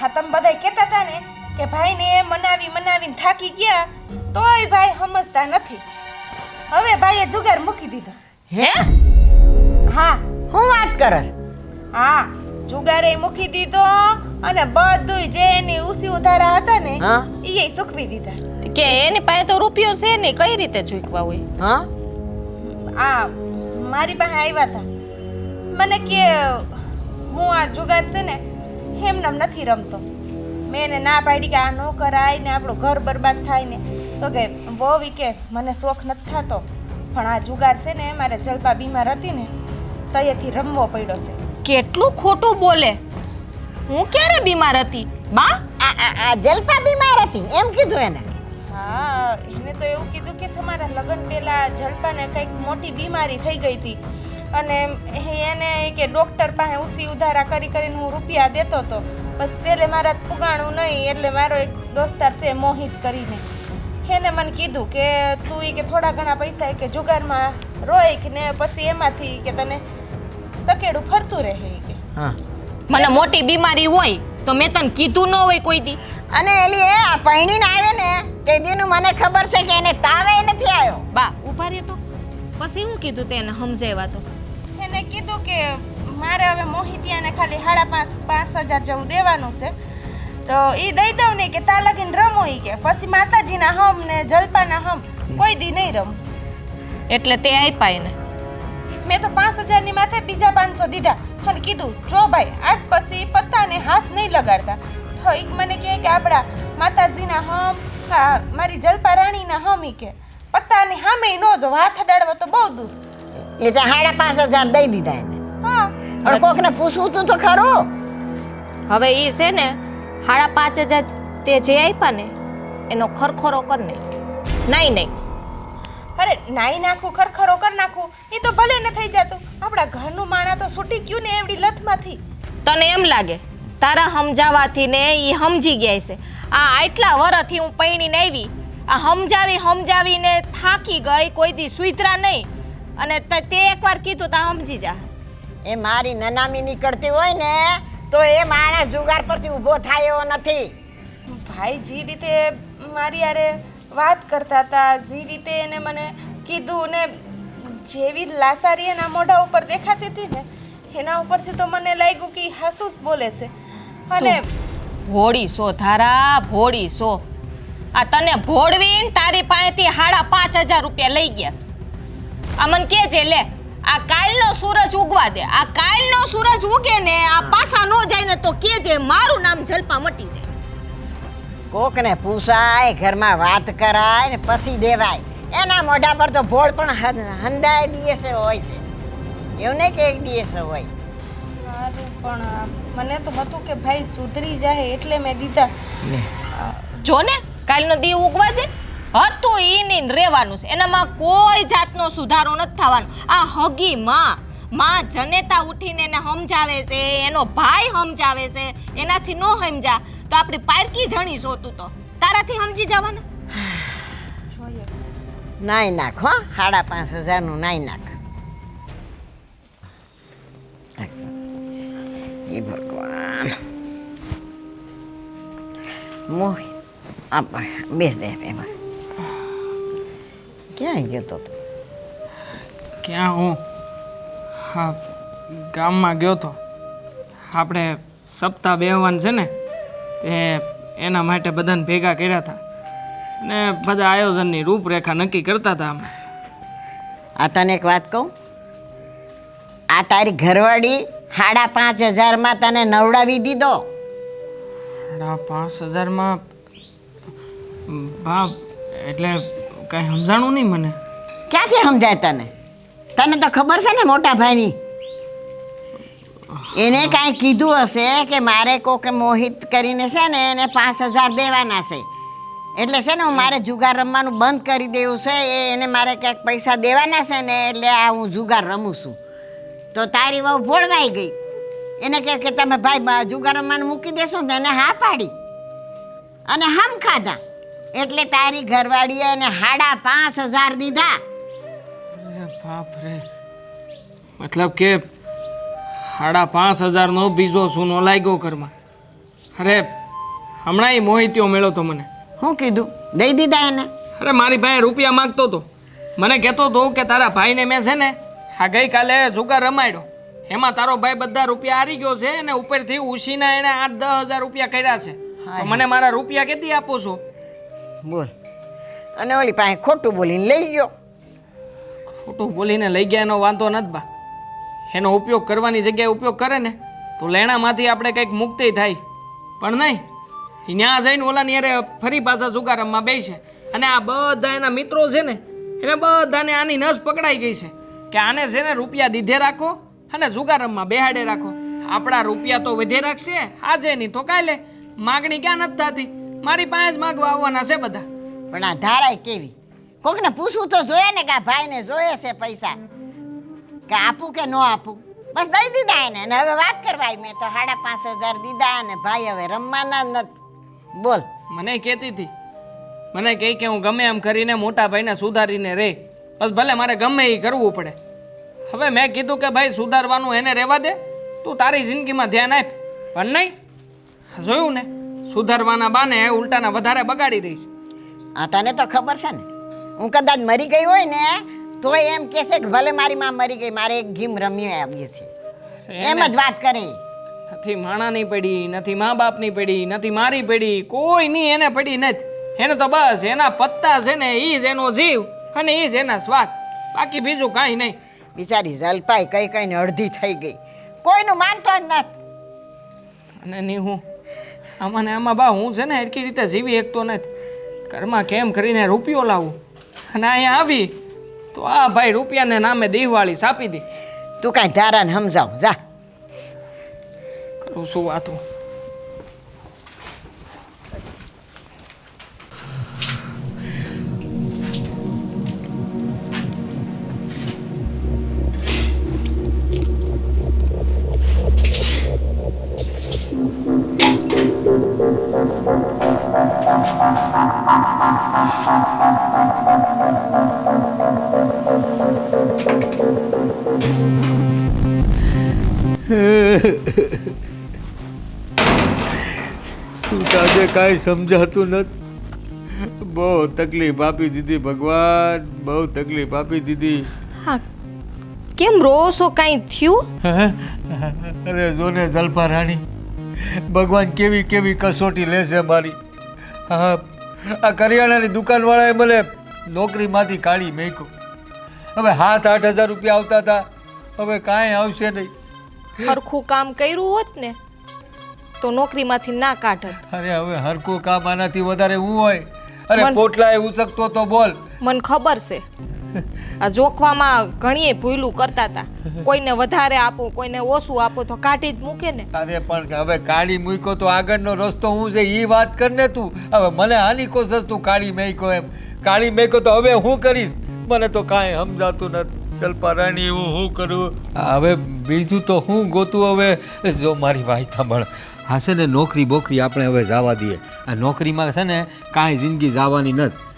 હા તમે બધા કહેતા હતા ને કે ભાઈને મનાવીને થાકી ગયા તોય ભાઈ સમજતા નથી. હવે ભાઈએ જુગાર મૂકી દીધો. હે હા હું વાત કરસ? હા જુગારે મૂકી દીધો અને બધુંય જે એની ઉસી ઉધારા હતા ને હા એ ચૂકવી દીધા. કે એની પાસે તો રૂપિયો છે નહીં કઈ રીતે ચૂકવા હોય. હા આ મારી પાસે આવ્યા હતા મને કે હું આ જુગાર છે ને એમનેમ નથી રમતો. મેં એને ના પાડી કે આ ન કરાય ને આપણું ઘર બરબાદ થાય ને તો કે બહુ કે મને શોખ નથી થતો પણ આ જુગાર છે ને મારે જલપા બીમાર હતી ને તૈયારથી રમવો પડ્યો છે. કેટલું ખોટું બોલે. હું ક્યારે બીમાર હતી બા? આ જલપા બીમાર હતી એમ કીધું એને? હા એને તો એવું કીધું કે તમારા લગ્ન પહેલા જલપાને કંઈક મોટી બીમારી થઈ ગઈ હતી અને એને કે ડૉક્ટર પાસે ઉસી ઉધારા કરીને હું રૂપિયા દેતો હતો બસ છેલ્લે મારા પુગાણું નહીં એટલે મારો એક દોસ્તાર છે મોહિત કરીને એને મને કીધું કે તું કે થોડા ઘણા પૈસા કે જુગારમાં રોય કે ને પછી એમાંથી કે તને સકેડું ફરતું રહે કે. હા મને મોટી બીમારી હોય તો મેં તને કીધું ન હોય કોઈ દી. અને એલી એ આ પૈણીને આવે ને તે દીનું મને ખબર છે કે એને તાવે નથી આવ્યો. બા ઉભા રહે તો પછી હું કીધું તેને સમજાવ્યા તો એને કીધું કે મારે હવે મોહિતિયાને ખાલી 5,500 જેવું દેવાનું છે તો એ દઈ દઉં ને કે તા લગીને રમો ઈ કે પછી માતાજીના હમ ને જલપાના હમ કોઈ દી નહીં રમું. એટલે તે આપ્યા એને. મેં તો 5,000 ની માથે બીજા 500 દીધા અને કીધું જો ભાઈ આજ પછી પત્તાને હાથ નહીં લગાડતા તો ઈ મને કહે કે આપણા માતાજીના હમ મારી જલપા રાણીના હમ ઈ કે પત્તાની સામે ન જો હાથ અડાડવો તો બહુ દૂર. એટલે 5,500 દઈ દીધા એને. હા પણ કોકને પૂછવું તું તો ખરું. હવે એ છે ને 5,500 તે જે આપ્યા ને એનો ખરખરો કર નહીં. અરે નાઈ નાખું ખરખરો કર નાખું એ તો ભલે ન થઈ જતું આપણા ઘરનું માણા તો છૂટી ગયું ને એવડી લથમાંથી. તને એમ લાગે તારા સમજાવાથી ને એ સમજી ગયા છે. આ આટલા વરસથી હું પૈણીને આવી આ સમજાવીને થાકી ગઈ કોઈ દી સુધરા નહીં અને તે એકવાર કીધું તા સમજી જા. એ મારી નનામી નીકળતી હોય ને તો એ માણસ જુગાર પરથી ઊભો થાય એવો નથી. ભાઈ જે રીતે મારી યારે વાત કરતા હતા, જે રીતે એને મને કીધું ને જેવી લાસારી એના મોઢા ઉપર દેખાતી હતી ને એના ઉપરથી તો મને લાગ્યું કે હાસુ જ બોલે છે. અને ભોળી સો ધારા ભોળી સો. આ તને ભોળવીને તારી પાસેથી 5,500 રૂપિયા લઈ ગયા છે. આ મને કેજે લે આ કાલનો સૂરજ ઉગવા દે. આ કાલનો સૂરજ ઉગે ને આ પાછા નો જાય ને તો કેજે મારું નામ જલપા મટી જાય. કોકને પૂછાય, ઘરમાં વાત કરાય ને પછી દેવાય. એના મોઢા પર તો ભોળ પણ હંદાય દિવસે હોય છે, એવું નહીં કે એક દિવસે હોય. સારું પણ મને તો હતું કે ભાઈ સુધરી જાય એટલે મેં દીધા. જો ને કાલનો દી ઉગવા દે હતું ઈ રહેવાનું છે. એનામાં કોઈ જાતનો સુધારો નથી થવાનો. આ હગી માં જનેતા ઉઠીને એને સમજાવે છે, એનો ભાઈ સમજાવે છે, એનાથી નો સમજા તો આપણી પારકી જણી છો તું તો તારાથી સમજી જવાનું. નાઈ નાખ હો, 5,500 નાઈ નાખ. એ ભગવાન મોહ બેસ એમાં ક્યાં ગયો તો તું? ક્યાં હું હા ગામમાં ગયો તો. આપણે સપ્તાહ બેહવાનું છે ને તે એના માટે બધાને ભેગા કર્યા હતા ને બધા આયોજનની રૂપરેખા નક્કી કરતા હતા અમે. આ તને એક વાત કહું, આ તારી ઘરવાળી 5,500 તને નવડાવી દીધો. 5,000 બાપ એટલે કઈ સમજાણું નહીં મને. ક્યાંથી સમજાય તને? તને તો ખબર છે ને મોટા ભાઈની. એને કાંઈ કીધું હશે કે મારે કોક મોહિત કરીને છે ને એને 5,000 દેવાના છે એટલે છે ને હું મારે જુગાર રમવાનું બંધ કરી દેવું છે. એને મારે ક્યાંક પૈસા દેવાના છે ને એટલે આ હું જુગાર રમું છું. તો તારી વહુ ભોળવાઈ ગઈ. એને કહે કે તમે ભાઈ જુગાર રમવાનું મૂકી દેશો ને એને હા પાડી અને હમ ખાધા એટલે તારી ઘરવાળીએ એને 5,500 દીધા. અરે બાપ રે, મતલબ કે 5,500 નો બીજો સૂનો લાગ્યો ઘરમાં. અરે હમણાં એ મોહિત્યો મળ્યો તો મને. શું કીધું? દઈ દીધા એને? અરે મારી પાસે રૂપિયા માગતો હતો. મને કહેતો હતો કે તારા ભાઈને મેં છે ને આ ગઈકાલે જુગાર રમાડ્યો, એમાં તારો ભાઈ બધા રૂપિયા હારી ગયો છે અને ઉપરથી ઉછીના એને 8-10 હજાર રૂપિયા કર્યા છે. તો મને મારા રૂપિયા કેથી આપો છો? બોલ. અને ઓલી પાસે ખોટું બોલીને લઈ ગયો. ખોટું બોલીને લઈ ગયા એનો વાંધો નથી બા. એનો ઉપયોગ કરવાની જગ્યાએ ઉપયોગ કરે ને તો લેણામાંથી આપણે કંઈક મુક્તિ થાય. પણ નહીં, ત્યાં જઈને ઓલાની અરે ફરી પાછા જુગાર રમવા બેસે અને આ બધા એના મિત્રો છે ને એને બધાને આની નસ પકડાઈ ગઈ છે કે આને છે ને રૂપિયા દીધે રાખો અને જુગાર રમવા બેહાડે રાખો. આપણા રૂપિયા તો વધે રાખશે આજે નહીં તો કાલે. માગણી ક્યાં નથી થતી, મારી પાસે જ માગવા આવવાના છે બધા. પણ આ ધારાય કેવી? કોકને પૂછવું તો જોઈએ ને કે આ ભાઈને જોઈએ છે પૈસા કે આપું કે ન આપું. બસ દઈ દીધા એને અને હવે વાત કરવાય. મેં તો 5,500 દીધા અને ભાઈ હવે રમવાના નથી. બોલ. મને કહેતી હતી, મને કહે કે હું ગમે એમ કરીને મોટા ભાઈને સુધારીને રહે, બસ ભલે મારે ગમે એ કરવું પડે. હવે મેં કીધું કે ભાઈ સુધારવાનું એને રહેવા દે, તું તારી જિંદગીમાં ધ્યાન આપ. પણ નહીં, જોયું ને સુધારવાના બાને ઉલટાના વધારે બગાડી રહીશ. આ તને તો ખબર છે ને હું કદાચ મરી ગઈ હોય ને તો એમ કહેશે કે ભલે મારી માં મરી ગઈ, મારે એક ગેમ રમી આવીએ છે એમ જ વાત કરે. નથી માણાની પડી, નથી મા બાપની પડી, નથી મારી પડી, કોઈની એને પડી નથી. એને તો બસ એના પત્તા છે ને એ જ એનો જીવ અને એ જ એના શ્વાસ, બાકી બીજું કાંઈ નહીં. બિચારી જલપાઈ કઈ કઈને અડધી થઈ ગઈ, કોઈનું માનતો જ નથી. અને નહીં હું આમાં ને આમાં બા હું છે ને સરખી રીતે જીવી શકતો નથી. ઘરમાં કેમ કરીને રૂપિયો લાવું અને અહીંયા આવી તો આ ભાઈ રૂપિયાને નામે દિવાળી સાપી દે. તું કાંઈ ધારાને સમજાવ જા. કરું શું વાતું? શું તાજે કાંઈ સમજાતું નથી. બહુ તકલીફ આપી દીધી ભગવાન, બહુ તકલીફ આપી દીધી. હા કેમ રો છો? કાંઈ થયું? અરે જોને જલપા રાણી, ભગવાન કેવી કેવી કસોટી લેશે મારી. હા, આ કરિયાણાની દુકાનવાળાએ મને નોકરીમાંથી કાઢી મેક્યો. હવે 7-8 હજાર રૂપિયા આવતા હતા, હવે કાંઈ આવશે નહીં. સરખું કામ કર્યું હોત ને તો નોકરીમાંથી ના કાઢત. અરે હવે હરકું કામ આનાથી વધારે હું હોય? અરે મન- પોટલાએ ઉચકતો તો બોલ. મને ખબર છે આ જોખવામાં ઘણીએ ભૂલું કરતા હતા. કોઈને વધારે આપો, કોઈને ઓછું આપો તો કાઢી જ મૂકે ને. અરે પણ હવે કાઢી મૂક્યો તો આગળનો રસ્તો હું છે એ વાત કર ને તું. હવે મને આની કોશિશ તું કાઢી મેક્યો એમ. કાઢી મેક્યો તો હવે હું કરીશ? મને તો કાંઈ સમજાતું નથી. જલપા રાણી હું કરું હવે? બીજું તો હું ગોતું હવે? જો મારી વાત સાંભળ, હા છે ને નોકરી બોકરી આપણે હવે જવા દઈએ. આ નોકરીમાં છે ને કાંઈ જિંદગી જવાની નથી.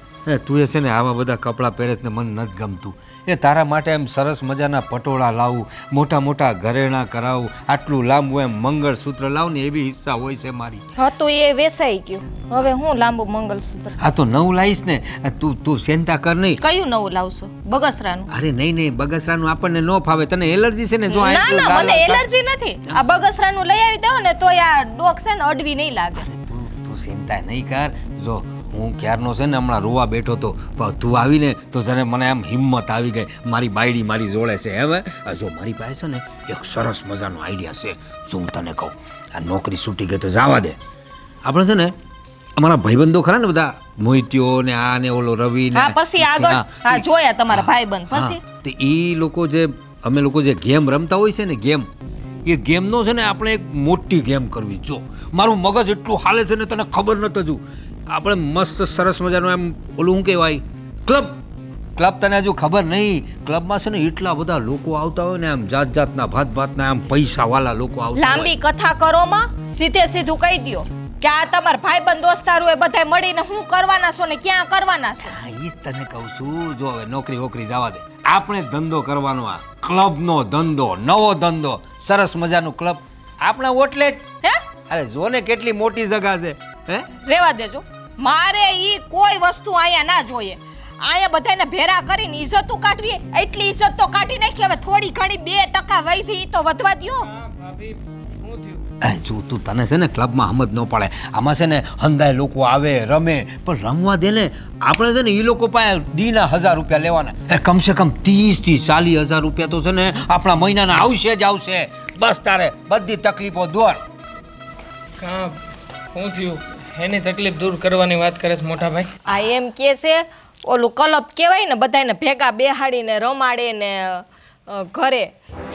તું એ છે ને આવા બધા કપડાં પહેરે ને મને નથી ગમતું. એ તારા માટે એમ સરસ મજાના પટોળા લાવું, મોટા મોટા ઘરેણાં કરાવું, આટલું લાંબુ એમ મંગળસૂત્ર લાવું ને એવી ઈચ્છા હોય છે મારી. હતું એ વેસાઈ ગયું. હવે હું લાંબુ મંગલસૂત્ર હા તો નવું લાવીશ ને. તું ચિંતા કર નહીં. કયું નવું લાવશો? બગસરાનું? અરે નહીં, બગસરાનું આપણને ન ફાવે. તને એલર્જી છે ને? જો ના ના, મને એલર્જી નથી. આ બગસરાનું લઈ આવી દો ને તો આ ડોક છે ને અડવી નહીં લાગે. તું ચિંતા નહીં કર. જો હું ક્યારનો છે ને હમણાં રોવા બેઠો તો, પણ તું આવીને તો જયારે મને આમ હિંમત આવી ગઈ. મારી બાયડી મારી જોડે છે એમ. જો મારી પાસે છે ને એક સરસ મજાનો આઈડિયા છે. જો હું તને કહું, આ નોકરી છૂટી ગઈ તો જવા દે. આપણે છે ને અમારા ભાઈબંધો ખરા ને બધા, મોહિત્યો ને આ ને ઓલો રવિ ને, હા પછી આગળ હા જોયા તમારા ભાઈબંધ. પછી તો એ લોકો જે અમે લોકો જે ગેમ રમતા હોય છે ને, ગેમ, એ ગેમનો છે ને આપણે એક મોટી ગેમ કરવી. જો મારું મગજ એટલું હાલે છે ને તને ખબર નથી હજુ. આપણે મસ્ત સરસ મજાનું એમ ઓલું શું કહેવાય, ક્લબ તને હજુ ખબર નહીં. ક્લબમાં છે ને એટલા બધા લોકો આવતા હોય ને, આમ જાત જાતના ભાતના આમ પૈસાવાળા લોકો આવતા હોય. લાંબી કથા કરો માં સીધે સીધું કહી દ્યો કે આ તમારા ભાઈબંધ દોસ્તારો એ બધા મળીને શું કરવાના છો ને ક્યાં કરવાના છો? હા, ઈ જ તને કહું છું. જો હવે નોકરી વોકરી જવા દે, આપણે ધંધો કરવાનો. આ ક્લબનો ધંધો, નવો ધંધો, સરસ મજાનું ક્લબ આપણા ઓટલે જ. હે અરે જો ને કેટલી મોટી જગા છે. હે રેવા દેજો. મારે ઈ કોઈ વસ્તુ અહીંયા ના જોઈએ. અહીંયા બધાને ભેરા કરીને ઇજ્જતું કાઢવી, એટલી ઇજ્જત તો કાઢી નાખી. હવે થોડી ઘણી 2% વધી તો વધવા દ્યો. ભાભી શું થયું? અરે જો તું, તને છે ને ક્લબમાં સમજ ન પડે. આમાં છે ને હંધાય લોકો આવે રમે, પણ રમવા દે ને. આપણે છે ને એ લોકો પાસે દીના 1000 રૂપિયા લેવાના. કમસે કમ 30-40 હજાર રૂપિયા તો છે ને આપણા મહિનાના આવશે જ આવશે. બસ તારે બધી તકલીફો દૂર. કાં શું થયું? એની તકલીફ દૂર કરવાની વાત કરે છે મોટા ભાઈ. આ એમ કે છે ઓલું ક્લબ કહેવાય ને, બધાને ભેગા બેહાડીને રમાડે ને ઘરે.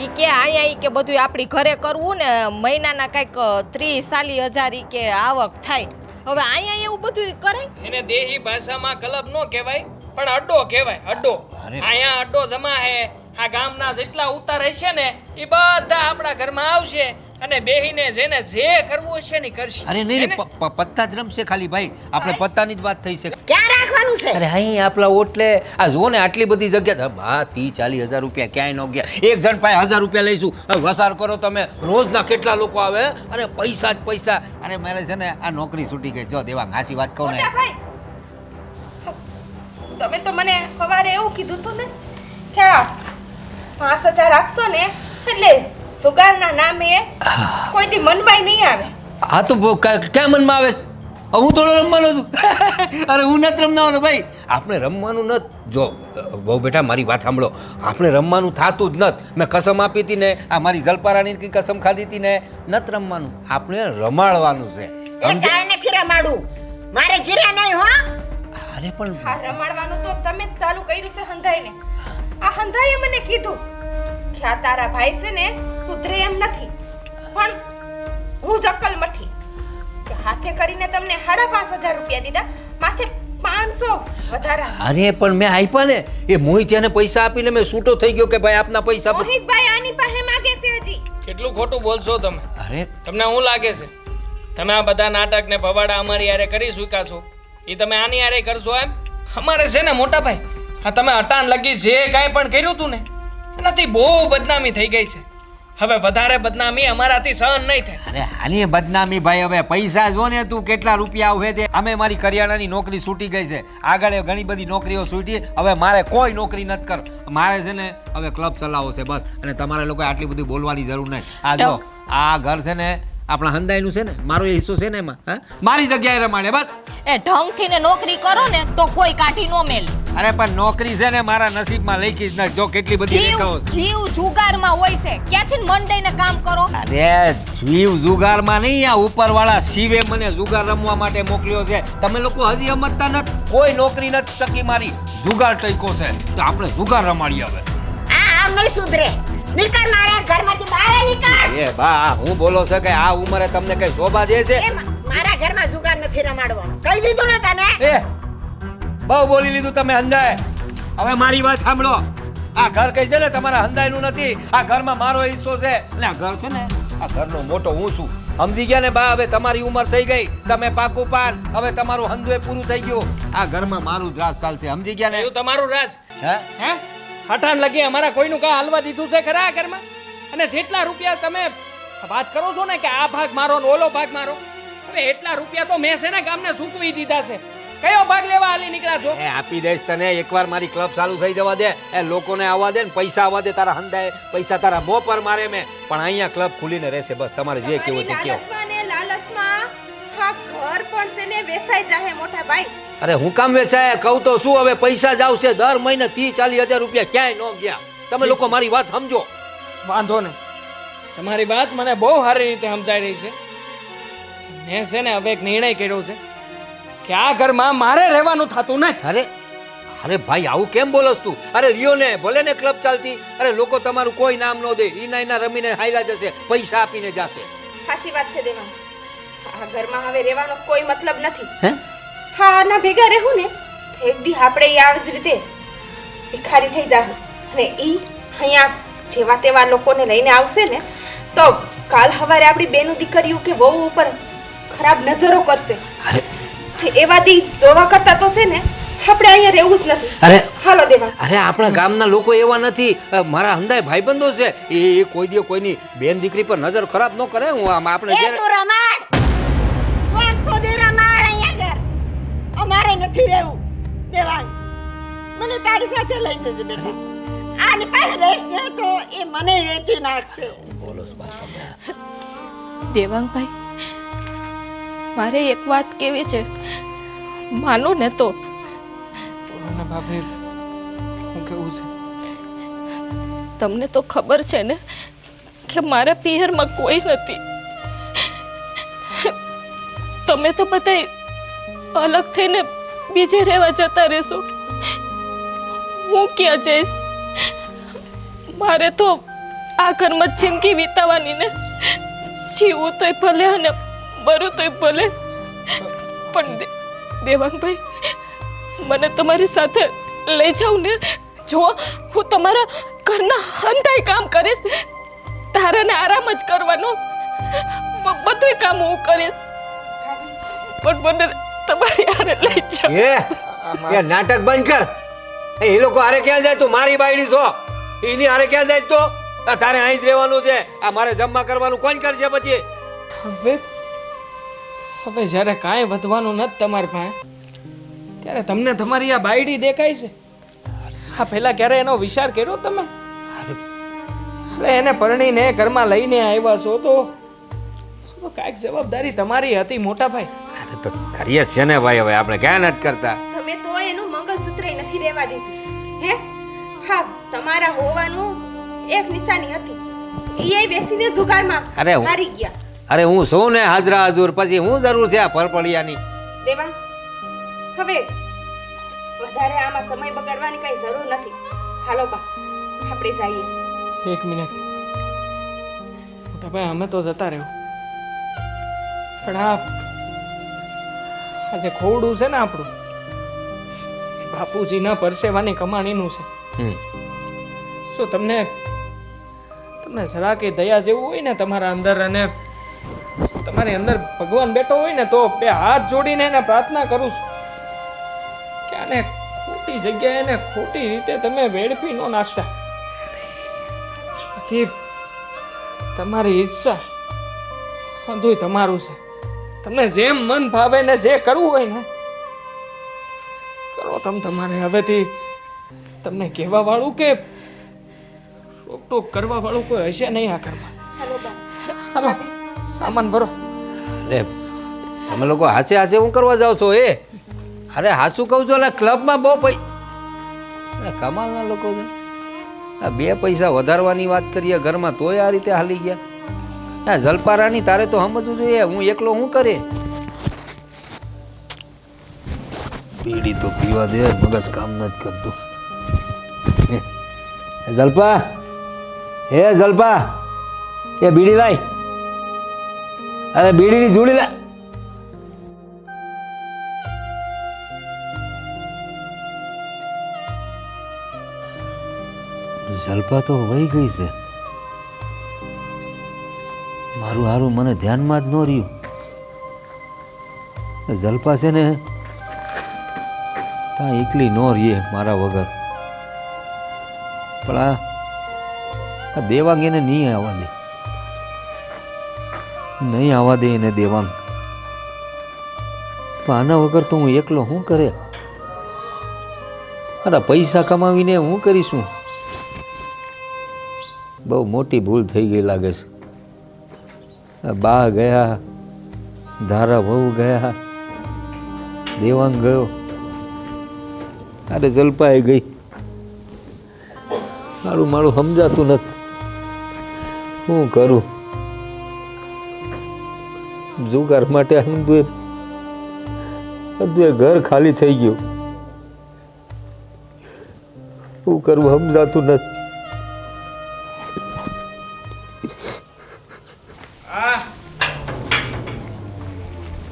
ઈ કે અહીંયા ઈ કે બધું આપણી ઘરે કરવું ને મહિનાના કંઈક 30-40 હજાર ઈ કે આવક થાય. હવે અહીંયા એવું બધું કરાય? એને દેહી ભાષામાં ક્લબ નો કહેવાય પણ અડ્ડો કહેવાય. અડ્ડો. અહીંયા અડ્ડો જમા હે. આ ગામના જેટલા ઉતાર હશે ને એ બધા આપણા ઘરમાં આવશે અને બેહીને જેને જે કરવું હશે ને કરશે. અરે નહીં, પત્તા જ રમશે ખાલી ભાઈ. આપણે પત્તાની જ વાત થઈ છે. ક્યાં રાખવાનું છે? અરે અહીં આપણા ઓટલે આ જો ને આટલી બધી જગ્યા. હા 30-40 હજાર રૂપિયા ક્યાંય ન ગયા. એક જણ પાસે 1000 રૂપિયા લઈશું. હવે વસાર કરો તમે. રોજના કેટલા લોકો આવે અને પૈસા જ પૈસા. અને મારે છે ને આ નોકરી છૂટી ગઈ. જો દેવાંગ હાચી વાત કહું ને, મોટા ભાઈ, તમે તો મને સવારે એવું કીધું તું ને કે 5000 આપશો ને એટલે સુગારના નામે કોઈ દી મનમાં નહીં આવે. હા તો ક્યાં મનમાં આવે છે? હું થોડો રમવાનો છું. અરે હું નથી રમવાનો ભાઈ. આપણે રમવાનું નથી. જો બહુ બેટા મારી વાત સાંભળો. આપણે રમવાનું થતું જ નથી. મેં કસમ આપી હતી ને, આ મારી જલપારાની કસમ ખાધી હતી ને, નથી રમવાનું. આપણે રમાડવાનું છે. એ કાંઈ નથી રમાડું. મારે ઘીરે નહીં હો. અરે પણ હા, રમાડવાનું તો તમે જ ચાલુ કર્યું છે હંધાઈને. આ હંધાઈએ મને કીધું કે આ તારા ભાઈ છે ને સુધરે એમ નથી, પણ હું જક્કલ મઠી કે હાથે કરીને તમને 5,500 રૂપિયા દીધા, માથે 500 વધારા. અરે પણ મેં આપ્યા ને. એ મોહિત્યાને પૈસા આપીને મેં છૂટો થઈ ગયો કે ભાઈ આપના પૈસા. મોહિતભાઈ આની પાસે માંગે છે હજી. કેટલું ખોટું બોલશો તમે? અરે તમને શું લાગે છે તમે આ બધા નાટક ને ભવાડા અમારી યારે કરી ચૂક્યા છો? એ તમે આની આરે કરશો એમ? અમારે છે ને મોટા ભાઈ, હા તમે અટાણ લગી જે કાંઈ પણ કર્યું હતું ને એનાથી બહુ બદનામી થઈ ગઈ છે. હવે વધારે બદનામી અમારાથી સહન નહીં થાય. અરે આની બદનામી ભાઈ, હવે પૈસા જો ને તું કેટલા રૂપિયા આવે તે. અમે મારી કરિયાણાની નોકરી છૂટી ગઈ છે, આગળ ઘણી બધી નોકરીઓ છૂટી, હવે મારે કોઈ નોકરી નથી કર. મારે છે ને હવે ક્લબ ચલાવવો છે બસ. અને તમારે લોકો આટલી બધી બોલવાની જરૂર નહીં. આ જો આ ઘર છે ને આપણા હંદાઈનું છે ને, મારો એ હિસ્સો છે ને એમાં, હા મારી જગ્યાએ રમાડે બસ. એ ઢંગથી ને નોકરી કરો ને તો કોઈ કાઢી નો મેલ. અરે પણ નોકરી છે ને મારા નસીબમાં લખી જ નથી. જો કેટલી બધી રેખાઓ છે. જીવ જુગારમાં હોય છે, ક્યાંથી મંડાઈને કામ કરો? અરે જીવ જુગારમાં નહીં, આ ઉપરવાળા શિવે મને જુગાર રમવા માટે મોકલ્યો છે. તમે લોકો હજી સમજતા નથી. કોઈ નોકરી નથી ટકી મારી, જુગાર ટક્યો છે તો આપણે જુગાર રમાડીએ હવે. આ નહીં સુધરે. નીકળ મારા ઘરમાંથી બહાર નીકળ. એ બા હું બોલો છે કે આ ઉંમરે તમને કઈ શોભા દે છે? મારા ઘરમાં જુગાર નથી રમાડવાનો. કહી દીધું ને તને. એ બહુ બોલી લીધું તમે હંદાય. હવે મારી વાત સાંભળો. આ ઘર કઈ છે ને તમારા હંદાયનું નથી. આ ઘરમાં મારો હિસ્સો છે અને આ ઘર છે ને આ ઘરનો મોટો હું છું. સમજી ગયા ને બા? હવે તમારી ઉંમર થઈ ગઈ, તમે પાકું પાન, હવે તમારું હંદુએ પૂરું થઈ ગયું. આ ઘરમાં મારું જ રાજ ચાલશે. સમજી ગયા ને? એવું તમારું રાજ હે? હે? અટાણ લગી અમારા કોઈનું કાં હાલવા દીધું છે ખરા આ ઘરમાં? અને જેટલા રૂપિયા તમે વાત કરો છો ને કે આ ભાગ મારો ને ઓલો ભાગ મારો, હવે એટલા રૂપિયા તો મેં છે ને ગામને સૂકવી દીધા છે. કયો ભાગ લેવા હાલી નીકળ્યા છો? એ આપી દઈશ તને. એકવાર મારી ક્લબ ચાલુ થઈ જવા દે, એ લોકોને આવવા દે ને પૈસા આવવા દે. તારા હંદાય પૈસા તારા મોં પર મારે મેં, પણ અહીંયા ક્લબ ખુલીને રહેશે બસ. તમારે જે કહેવું તે કહો. લાલચમાં હા ઘર પણ છે ને વેચાઈ જાહે મોટા ભાઈ. અરે હું કામ વેચાય? કહું તો શું, હવે પૈસા જ આવશે દર મહિને 30-40 હજાર રૂપિયા ક્યાંય ન ગયા. તમે લોકો મારી વાત સમજો. વાંધો નહીં, તમારી વાત મને બહુ સારી રીતે સમજાઈ રહી છે. મેં છે ને હવે એક નિર્ણય કર્યો છે કે આ ઘરમાં મારે રહેવાનું થતું નથી. અરે અરે ભાઈ આવું કેમ બોલસ તું? અરે રિયો ને ભલે ને ક્લબ ચાલતી, અરે લોકો તમારું કોઈ નામ ન દે, ઈના રમીને હાઈલા જશે, પૈસા આપીને જશે. સાચી વાત છે દેવા. આ ઘરમાં હવે રહેવાનો કોઈ મતલબ નથી. હે? હા આના ભેગા રહેવું ને એક દી આપણે આવી જ રીતે ભિખારી થઈ જાહું અને ઈ અહીંયા જેવા તેવા લોકોને લઈને આવશે ને તો કાલ સવારે આપણી બેનું દીકરીઓ કે વહુ ઉપર ખરાબ નજરો કરશે. અરે એવા દી જોવા કરતા તો છે ને આપણે અહીંયા રહેવું જ નથી. અરે હાલો દેવા. અરે આપણા ગામના લોકો એવા નથી. મારા હંદાય ભાઈબંધો છે, એ કોઈ દી કોઈની બેન દીકરી પર નજર ખરાબ ન કરે. હું આમ આપણે એ તું રમાડ. તું આખો દી રમાડ અહીંયા ઘર. અમારે નથી રહેવું. દેવાંગ મને તારી સાથે લઈ જજે બેટા. આની પાસે રહીશ ને તો એ મને વેચી નાખશે. બોલો તમે. દેવાંગભાઈ, મારે એક વાત કેવી છે, માનો ને તો. બોલો ને ભાભી, હું કેવું છે? તમને તો ખબર છે ને કે મારા પિયરમાં કોઈ નથી. તમે તો બધા અલગ થઈને બીજે રહેવા જતા રહેશો. હું ક્યાં જઈશ? મારે તો આ ઘરમાં જિંદગી વિતાવવાની ને. જીવું તોય ભલે અને મરું તોય ભલે. પણ દેવાંગભાઈ, મને તમારી સાથે લઈ જાઉં ને. જો હું તમારા ઘરના હંધાઈ કામ કરીશ, તારાને આરામ જ કરવાનો, બધું કામ હું કરીશ, પણ મને તમારી હારે લઈ જાઓ. એ નાટક બંધ કર. એ લોકો હારે ક્યાં જાય? તું મારી બાયડી છો, એની હારે ક્યાં જાય? તો તારે અહીં જ રહેવાનું છે. આ મારે જમવા કરવાનું કોણ કરશે પછી? હવે જ્યારે કાંઈ વધવાનું નથી તમારી પાસે, ત્યારે તમને તમારી આ બાયડી દેખાય છે. હા પહેલા ક્યારે એનો વિચાર કર્યો તમે? અરે એને પરણીને ઘરમાં લઈને આવ્યા છો તો કાંઈક જવાબદારી તમારી હતી મોટા ભાઈ. અરે તો કરીએ જ છે ને ભાઈ, હવે આપણે ક્યાં નથી કરતા. તમે તો એનું મંગળસૂત્ર નથી રહેવા દીધું. હે હા તમારા હોવાનું એક નિશાની હતી, એ બેસીને જુગારમાં અરે હું- હારી ગયા. અરે હું શું ને હાજરા હજુર, પછી હું જરૂર છે આ પરપડિયાની? દેવાંગ હવે વધારે આમાં સમય બગાડવાની કઈ જરૂર નથી. હાલો બા આપણે જઈએ. એક મિનિટ મોટા ભાઈ, અમે તો જતા રહ્યો, પણ આ જે ખોવડું છે ને આપણું, બાપુજીના પરસેવાની કમાણીનું છે. શું તમને જરા કે દયા જેવું હોય ને તમારા અંદર, અને તમારી અંદર ભગવાન બેઠો હોય ને, તો બે હાથ જોડીને એને પ્રાર્થના કરું છું આને ખોટી જગ્યાએ ને ખોટી રીતે તમે વેડફી ન નાખતા. બાકી તમારી ઈચ્છા બધું તમારું છે. તમને જેમ મન ભાવે ને જે કરવું હોય ને કરો તમે તમારે. હવેથી તમને કહેવા વાળું કે ટોક કરવા વાળું કોઈ હશે નહીં આ ઘરમાં. હાલો સામાન ભરો. અરે તમે લોકો હાસે હાસે હું કરવા જાઓ છો એ? અરે હાસું કહું છું, એટલે ક્લબમાં બહુ અરે કમાલના લોકો છે. આ 2 પૈસા વધારવાની વાત કરીએ ઘરમાં તોય આ રીતે હાલી ગયા. હા જલપારાની તારે તો સમજવું જોઈએ, હું એકલો શું કરે? બીડી તો પીવા દે, મગજ કામ નથી કરતું. જલપા, હે જલપા, એ બીડી લાય. અરે બીડીની જોડી લા. જલપા તો વહી ગઈ છે. મારું હારું મને ધ્યાનમાં જ ન રહ્યું. જલપા છે ને ત્યાં એકલી ન રહીએ મારા વગર. પણ આ દેવાંગ એને નહીં આવવા દે, નહીં આવવા દે એને દેવાંગ. પણ આના વગર તો હું એકલો શું કરે? અરે પૈસા કમાવીને હું કરીશું? બહુ મોટી ભૂલ થઈ ગઈ લાગે છે. બા ગયા, ધારા વહુ ગયા, દેવાંગ ગયો, અરે જલપાએ ગઈ. મારું મારું સમજાતું નથી, શું કરું? જુગાર માટે બધું ઘર ખાલી થઈ ગયું. શું કરવું સમજાતું નથી.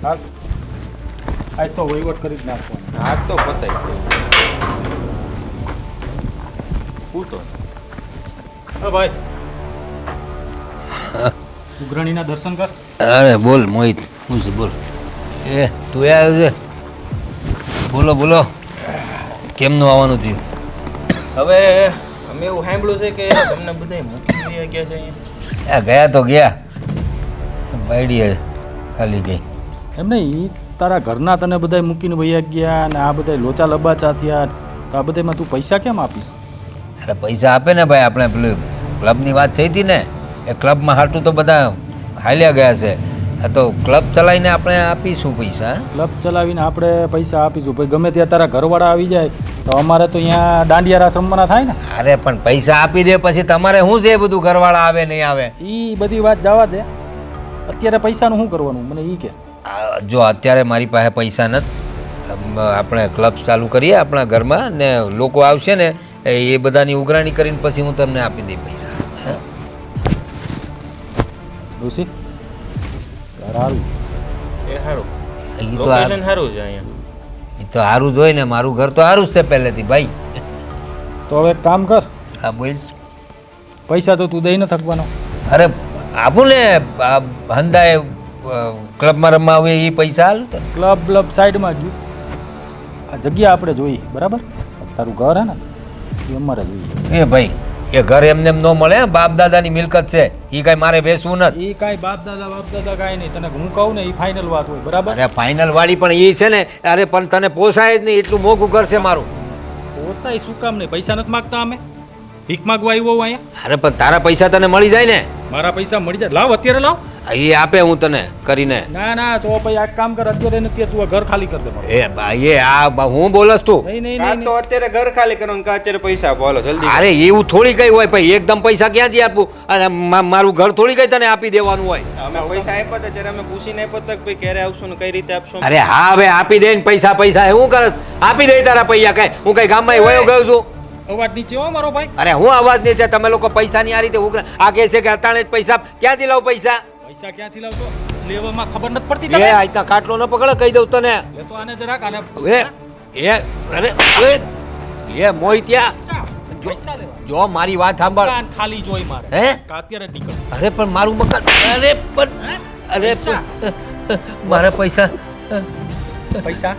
હાલ આજ તો વહીવટ કરી જ નાખવાનો. હાથ તો પતાય છે. પૂરતો હા ભાઈ, ઉઘરાણીના દર્શન કર. અરે બોલ મોહિત, શું છે બોલ. એ તું આવ્યો છે? બોલો બોલો, કેમનું આવવાનું થયું? હવે અમે એવું સાંભળ્યું છે કે તમને બધા મૂકી ગયા છે અહીંયા. ગયા તો ગયા, બાયડી ખાલી ગઈ. એમ નહીં, તારા ઘરના તને બધા મૂકીને વૈયા ગયા અને આ બધા લોચા લબાચા થયા, તો આ બધામાં તું પૈસા કેમ આપીશ? અરે પૈસા આપે ને ભાઈ. આપણે પેલું ક્લબની વાત થઈ હતી ને, એ ક્લબમાં હાટું તો બધા હાલ્યા ગયા છે. આ તો ક્લબ ચલાવીને આપણે આપીશું પૈસા. ક્લબ ચલાવીને આપણે પૈસા આપીશું. ભાઈ ગમે ત્યાં તારા ઘરવાળા આવી જાય તો અમારે તો અહીંયા દાંડિયા રાસ રમવાના થાય ને. અરે પણ પૈસા આપી દે પછી તમારે શું છે બધું? ઘરવાળા આવે નહીં આવે એ બધી વાત જવા દે. અત્યારે પૈસાનું શું કરવાનું મને એ કે? જો અત્યારે મારી પાસે પૈસા નથી. આપણે ક્લબ ચાલુ કરીએ આપણા ઘરમાં, ને લોકો આવશે ને એ બધાની ઉઘરાણી કરીને પછી હું તમને આપી દઈ પૈસા. ડોસી સારું એ સારું, એ તો લોકેશન સારું છે અહીંયા. એ તો સારું જ હોય ને, મારું ઘર તો સારું જ છે પહેલેથી ભાઈ. તો હવે એક કામ કર, હા બોલ. પૈસા તો તું દઈ ન થકવાનો. અરે આપું ને, હંદાએ ક્લબમાં રમવા આવે એ પૈસા હાલ. ક્લબ સાઈડમાં ગયું. આ જગ્યા આપણે જોઈ બરાબર. તારું ઘર હે ને એ અમારે જોઈએ. એ ભાઈ એ ઘર એમને એમ ન મળે. બાપ દાદાની મિલકત છે, એ કાંઈ મારે બેસવું નથી. એ કાંઈ બાપ દાદા કાંઈ નહીં. તને હું કહું ને એ ફાઇનલ વાત હોય બરાબર. અરે ફાઇનલ વાળી પણ એ છે ને. અરે પણ તને પોસાય જ નહીં, એટલું મોંઘું ઘર છે મારું. પોસાય શું કામ નહીં? પૈસા નથી માગતા અમે? ભીખ માગવા આવ્યો હું અહીંયા? અરે પણ તારા પૈસા તને મળી જાય ને. મારા પૈસા મળી જાય. લાવ અત્યારે લાવ. એ આપે હું તને કરીને. ના ના, તો પછી આ કામ કર અત્યારે ને અત્યારે તું આ ઘર ખાલી કરી દે મારું. એ ભાઈ એ હું બોલસ તું? નહીં નહીં કાં નહીં તો અત્યારે ઘર ખાલી કરવાનું, કાં અત્યારે પૈસા આપો. હાલો જલ્દી. અરે એવું થોડી કઈ હોય ભાઈ. એકદમ પૈસા ક્યાંથી આપું? અને મારું ઘર થોડી કઈ તને આપી દેવાનું હોય. અમે પૈસા આપ્યા હતા ત્યારે અમે પૂછીને આપ્યા હતા કે ભાઈ ક્યારે આવશો ને કઈ રીતે આપશો. અરે હા હવે આપી દે ને પૈસા. પૈસા હું કરસ? આપી દે તારા પૈસા. કઈ હું કઈ ગામમાં વયો ગયો છું? અવાજ નીચે હો મારો ભાઈ. અરે હું અવાજ નહીં છે. તમે લોકો પૈસાની આ રીતે આ કહે છે કે અતાણે જ પૈસા. ક્યાંથી લાવ પૈસા? પૈસા ક્યાંથી લાવતો? લેવામાં ખબર નથી પડતી એ તને? આઈતા કાટલો ન પકડે, કહી દઉં તને. લે તો આને જરાક આને અરે એ મોહિત્યા, પૈસા લેવા. જો મારી વાત સાંભળ. કાન ખાલી જોઈ મારે. હે કા અત્યારે જ નીકળ. અરે પણ મારું મકાન. અરે પણ પૈસા. મારા પૈસા. પૈસા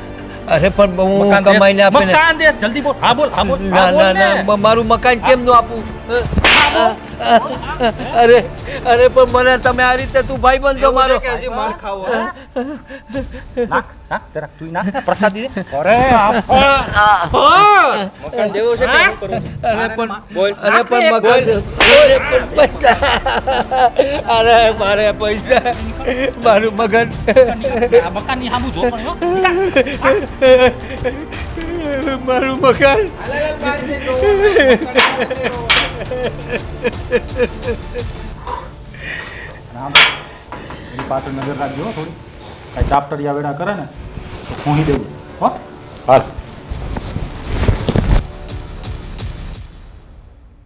અરે પણ હું મકાન દે, કમાઈને આપે ને મકાન દે જલ્દી બોલ હા બોલ હા બોલ ના હા બોલ ના ને. ના મારું મકાન કેમ નું આપું અરે અરે પણ મને તમે આ રીતે તું ભાઈ બંધો મારો કે હજી માર ખાવો નાખ નાખ જરાક તું નાખ ને, પ્રસાદી દે અરે આપ મકાન દેવો છે કે શું કરું અરે પણ બોલ અરે પણ મકાન અરે પણ પૈસા અરે મારે પૈસા મારું મકાન આ મકાનની સામું જો પણ હો. મારું મકાન આમ એની પાછળ નજર રાખજો હો થોડી કાંઈ ચાપટરિયા વેડા કરે ને તો ફૂંહી દેવું હો હાલ